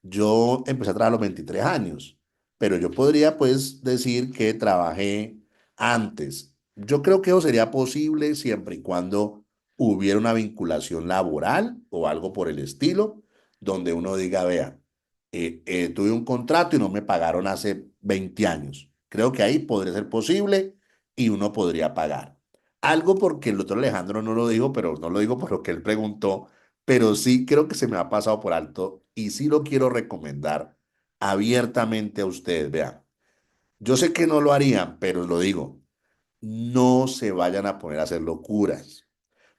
yo empecé a trabajar a los 23 años, pero yo podría pues decir que trabajé antes. Yo creo que eso sería posible siempre y cuando hubiera una vinculación laboral o algo por el estilo, donde uno diga, vea, tuve un contrato y no me pagaron hace 20 años. Creo que ahí podría ser posible y uno podría pagar. Algo porque el doctor Alejandro no lo dijo, pero no lo digo por lo que él preguntó, pero sí creo que se me ha pasado por alto y sí lo quiero recomendar abiertamente a ustedes. Vean, yo sé que no lo harían, pero lo digo, no se vayan a poner a hacer locuras,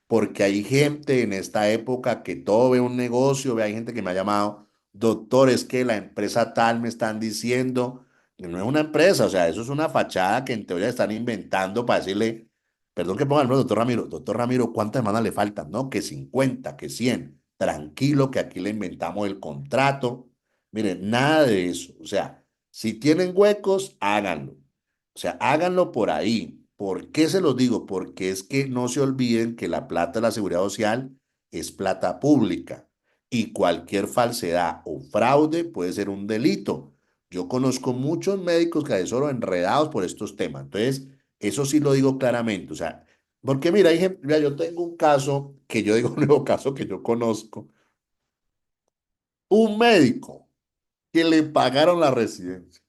porque hay gente en esta época que todo ve un negocio, ve, hay gente que me ha llamado, doctor, es que la empresa tal me están diciendo, que no es una empresa, o sea, eso es una fachada que en teoría están inventando para decirle, perdón que ponga el nombre, doctor Ramiro, ¿cuántas semanas le faltan? No, que 50, que 100, tranquilo que aquí le inventamos el contrato, miren, nada de eso, o sea, si tienen huecos, háganlo. O sea, háganlo por ahí. ¿Por qué se los digo? Porque es que no se olviden que la plata de la seguridad social es plata pública y cualquier falsedad o fraude puede ser un delito. Yo conozco muchos médicos que asesoran enredados por estos temas. Entonces, eso sí lo digo claramente. O sea, porque mira, mira, yo tengo un caso que yo digo un nuevo caso que yo conozco. Un médico que le pagaron la residencia.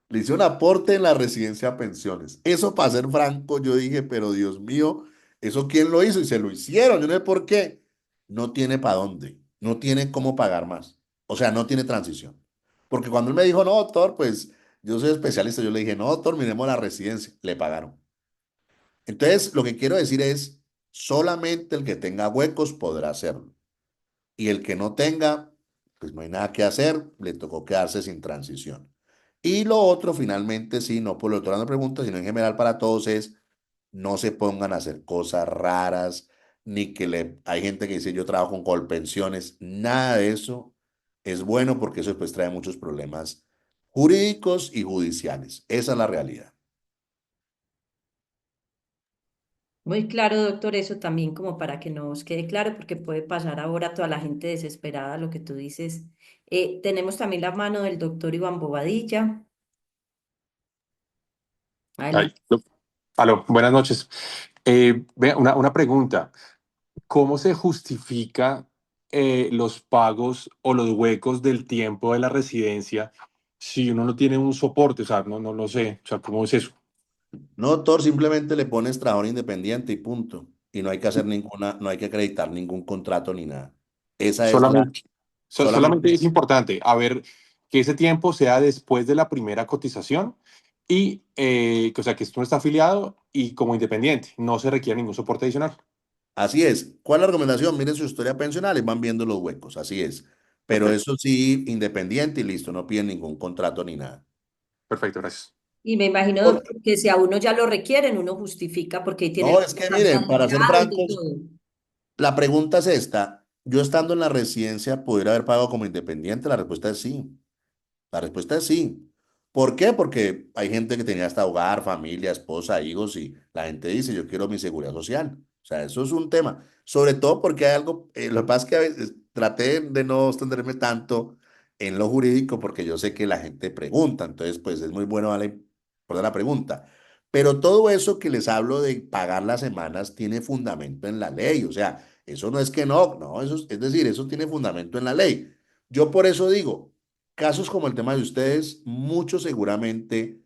Le hice un aporte en la residencia a pensiones. Eso, para ser franco, yo dije, pero Dios mío, ¿eso quién lo hizo? Y se lo hicieron. Yo no sé por qué. No tiene para dónde. No tiene cómo pagar más. O sea, no tiene transición. Porque cuando él me dijo, no, doctor, pues yo soy especialista, yo le dije, no, doctor, miremos la residencia. Le pagaron. Entonces, lo que quiero decir es, solamente el que tenga huecos podrá hacerlo. Y el que no tenga, pues no hay nada que hacer, le tocó quedarse sin transición. Y lo otro, finalmente, sí, no por lo otro dando preguntas, sino en general para todos es, no se pongan a hacer cosas raras, ni que hay gente que dice yo trabajo con colpensiones, nada de eso es bueno porque eso después trae muchos problemas jurídicos y judiciales. Esa es la realidad. Muy claro, doctor, eso también como para que nos quede claro, porque puede pasar ahora toda la gente desesperada, lo que tú dices. Tenemos también la mano del doctor Iván Bobadilla. Ay, Adelante. aló, buenas noches. Vea, una pregunta. ¿Cómo se justifica los pagos o los huecos del tiempo de la residencia si uno no tiene un soporte? O sea, no sé. O sea, ¿cómo es eso? No, doctor, simplemente le pones trabajador independiente y punto. Y no hay que hacer ninguna, no hay que acreditar ningún contrato ni nada. Esa es la, Solamente, solamente. solamente es importante a ver que ese tiempo sea después de la primera cotización y, o sea, que esto no está afiliado y como independiente. No se requiere ningún soporte adicional. Así es. ¿Cuál es la recomendación? Miren su historia pensional y van viendo los huecos. Así es. Pero Perfecto, eso sí, independiente y listo. No piden ningún contrato ni nada. perfecto, gracias. Y me imagino, Por- doctor, que si a uno ya lo requieren, uno justifica porque ahí tienen No, los es que miren, para ser santificados y francos, todo. la pregunta es esta. Yo estando en la residencia, ¿pudiera haber pagado como independiente? La respuesta es sí. La respuesta es sí. ¿Por qué? Porque hay gente que tenía hasta hogar, familia, esposa, hijos y la gente dice, yo quiero mi seguridad social. O sea, eso es un tema. Sobre todo porque hay algo, lo que pasa es que a veces traté de no extenderme tanto en lo jurídico porque yo sé que la gente pregunta, entonces pues es muy bueno darle por la pregunta. Pero todo eso que les hablo de pagar las semanas tiene fundamento en la ley. O sea, eso no es que no, eso es decir, eso tiene fundamento en la ley. Yo por eso digo, casos como el tema de ustedes, muchos seguramente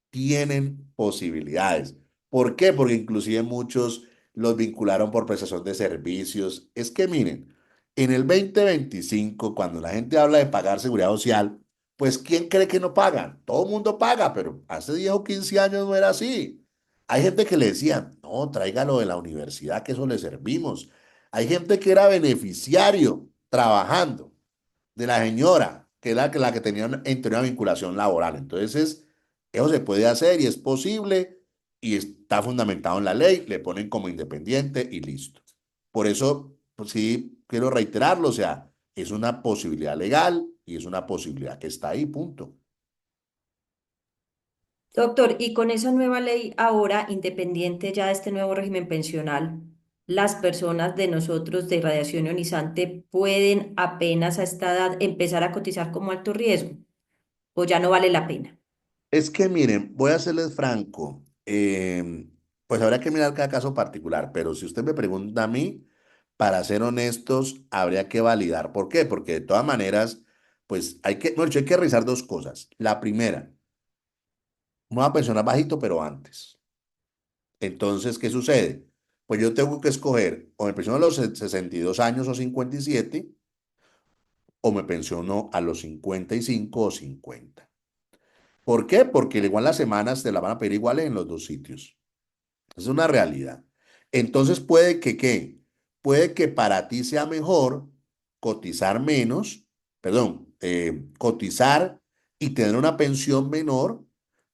tienen posibilidades. ¿Por qué? Porque inclusive muchos los vincularon por prestación de servicios. Es que miren, en el 2025, cuando la gente habla de pagar seguridad social, pues ¿quién cree que no pagan? Todo el mundo paga, pero hace 10 o 15 años no era así. Hay gente que le decía, no, tráigalo de la universidad, que eso le servimos. Hay gente que era beneficiario trabajando, de la señora, que era la que tenía en teoría una vinculación laboral. Entonces, eso se puede hacer y es posible y está fundamentado en la ley, le ponen como independiente y listo. Por eso, pues sí, quiero reiterarlo, o sea, es una posibilidad legal y es una posibilidad que está ahí, punto. Doctor, y con esa nueva ley ahora, independiente ya de este nuevo régimen pensional, las personas de nosotros de radiación ionizante pueden apenas a esta edad empezar a cotizar como alto riesgo o ya no vale la pena. Es que miren, voy a serles franco, pues habrá que mirar cada caso particular, pero si usted me pregunta a mí, para ser honestos, habría que validar. ¿Por qué? Porque de todas maneras, pues no, hay que revisar dos cosas. La primera, una persona bajito, pero antes. Entonces, ¿qué sucede? Pues yo tengo que escoger o me pensiono a los 62 años o 57 o me pensiono a los 55 o 50. ¿Por qué? Porque igual las semanas te la van a pedir iguales en los dos sitios. Es una realidad. Entonces puede que, ¿qué? Puede que para ti sea mejor cotizar menos, perdón, cotizar y tener una pensión menor,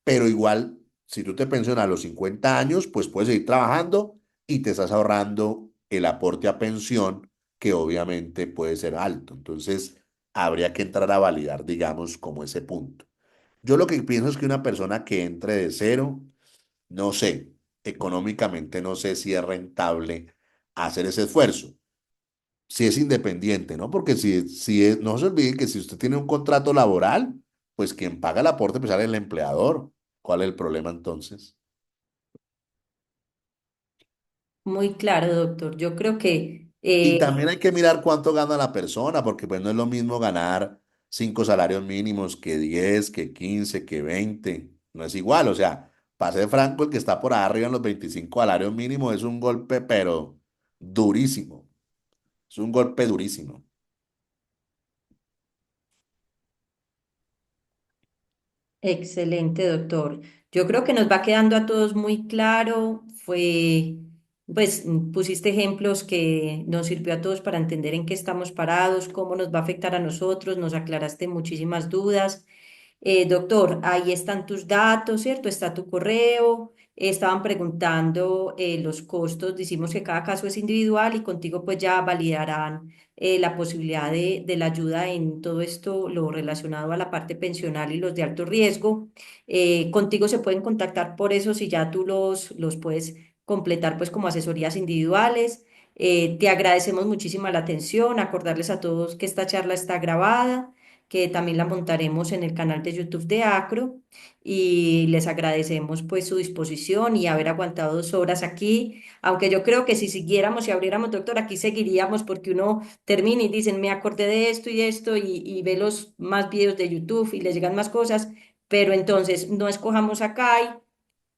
pero igual, si tú te pensionas a los 50 años, pues puedes seguir trabajando y te estás ahorrando el aporte a pensión, que obviamente puede ser alto. Entonces, habría que entrar a validar, digamos, como ese punto. Yo lo que pienso es que una persona que entre de cero, no sé, económicamente no sé si es rentable hacer ese esfuerzo, si es independiente, ¿no? Porque no se olvide que si usted tiene un contrato laboral, pues quien paga el aporte pues es el empleador. ¿Cuál es el problema entonces? Muy claro, doctor. Yo creo que Y también hay que mirar cuánto gana la persona, porque pues no es lo mismo ganar 5 salarios mínimos que 10, que 15, que 20. No es igual, o sea, para ser franco, el que está por arriba en los 25 salarios mínimos es un golpe, pero durísimo. Es un golpe durísimo. excelente, doctor. Yo creo que nos va quedando a todos muy claro. Pues, pusiste ejemplos que nos sirvió a todos para entender en qué estamos parados, cómo nos va a afectar a nosotros, nos aclaraste muchísimas dudas. Doctor, ahí están tus datos, ¿cierto? Está tu correo. Estaban preguntando los costos. Decimos que cada caso es individual y contigo pues ya validarán la posibilidad de la ayuda en todo esto, lo relacionado a la parte pensional y los de alto riesgo. Contigo se pueden contactar por eso si ya tú los puedes completar pues como asesorías individuales. Te agradecemos muchísimo la atención, acordarles a todos que esta charla está grabada, que también la montaremos en el canal de YouTube de Acro y les agradecemos pues su disposición y haber aguantado 2 horas aquí, aunque yo creo que si siguiéramos y abriéramos, doctor, aquí seguiríamos porque uno termina y dicen, me acordé de esto y esto y ve los más videos de YouTube y les llegan más cosas, pero entonces no escojamos acá,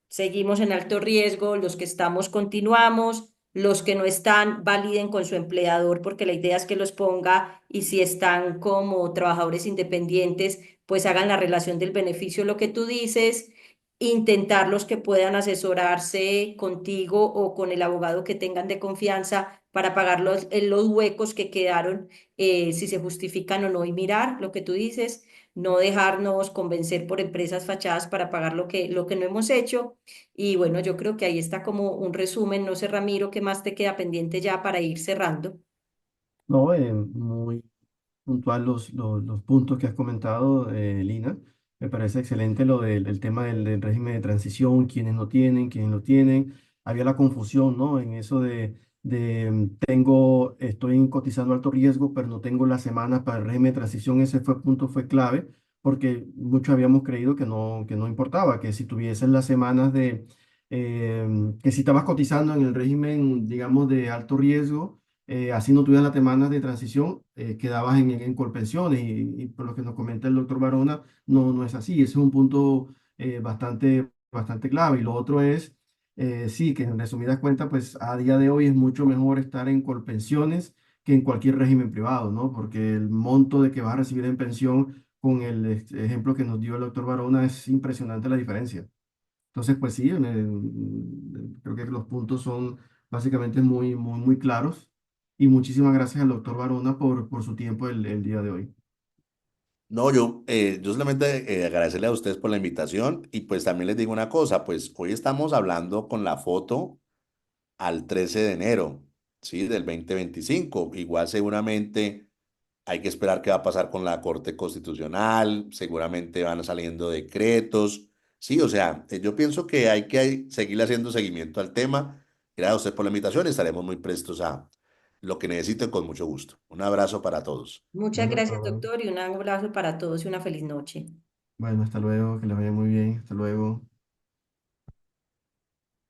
seguimos en alto riesgo, los que estamos continuamos, los que no están validen con su empleador porque la idea es que los ponga y si están como trabajadores independientes, pues hagan la relación del beneficio, lo que tú dices, intentar los que puedan asesorarse contigo o con el abogado que tengan de confianza para pagar los huecos que quedaron, si se justifican o no y mirar lo que tú dices, no dejarnos convencer por empresas fachadas para pagar lo que no hemos hecho. Y bueno, yo creo que ahí está como un resumen. No sé, Ramiro, ¿qué más te queda pendiente ya para ir cerrando? No, muy puntual los puntos que has comentado, Lina. Me parece excelente lo del tema del régimen de transición, quienes no tienen, quienes lo tienen. Había la confusión, ¿no? En eso estoy cotizando alto riesgo, pero no tengo las semanas para el régimen de transición. Punto fue clave, porque muchos habíamos creído que no importaba, que si tuvieses las semanas que si estabas cotizando en el régimen, digamos, de alto riesgo, así no tuvieras las semanas de transición, quedabas en Colpensiones y por lo que nos comenta el doctor Barona, no es así. Ese es un punto bastante clave. Y lo otro es, sí, que en resumidas cuentas, pues a día de hoy es mucho mejor estar en Colpensiones que en cualquier régimen privado, ¿no? Porque el monto de que vas a recibir en pensión con el ejemplo que nos dio el doctor Barona es impresionante la diferencia. Entonces, pues sí, creo que los puntos son básicamente muy claros y muchísimas gracias al doctor Barona por su tiempo el día de hoy. No, yo solamente agradecerle a ustedes por la invitación y pues también les digo una cosa, pues hoy estamos hablando con la foto al 13 de enero, ¿sí? Del 2025. Igual seguramente hay que esperar qué va a pasar con la Corte Constitucional, seguramente van saliendo decretos, sí, o sea, yo pienso que hay que seguir haciendo seguimiento al tema. Gracias a usted por la invitación, estaremos muy prestos a lo que necesiten con mucho gusto. Un abrazo para todos. Muchas Bueno, gracias, doctor, y un abrazo para todos y una feliz noche. bueno, hasta luego, que les vaya muy bien, hasta luego.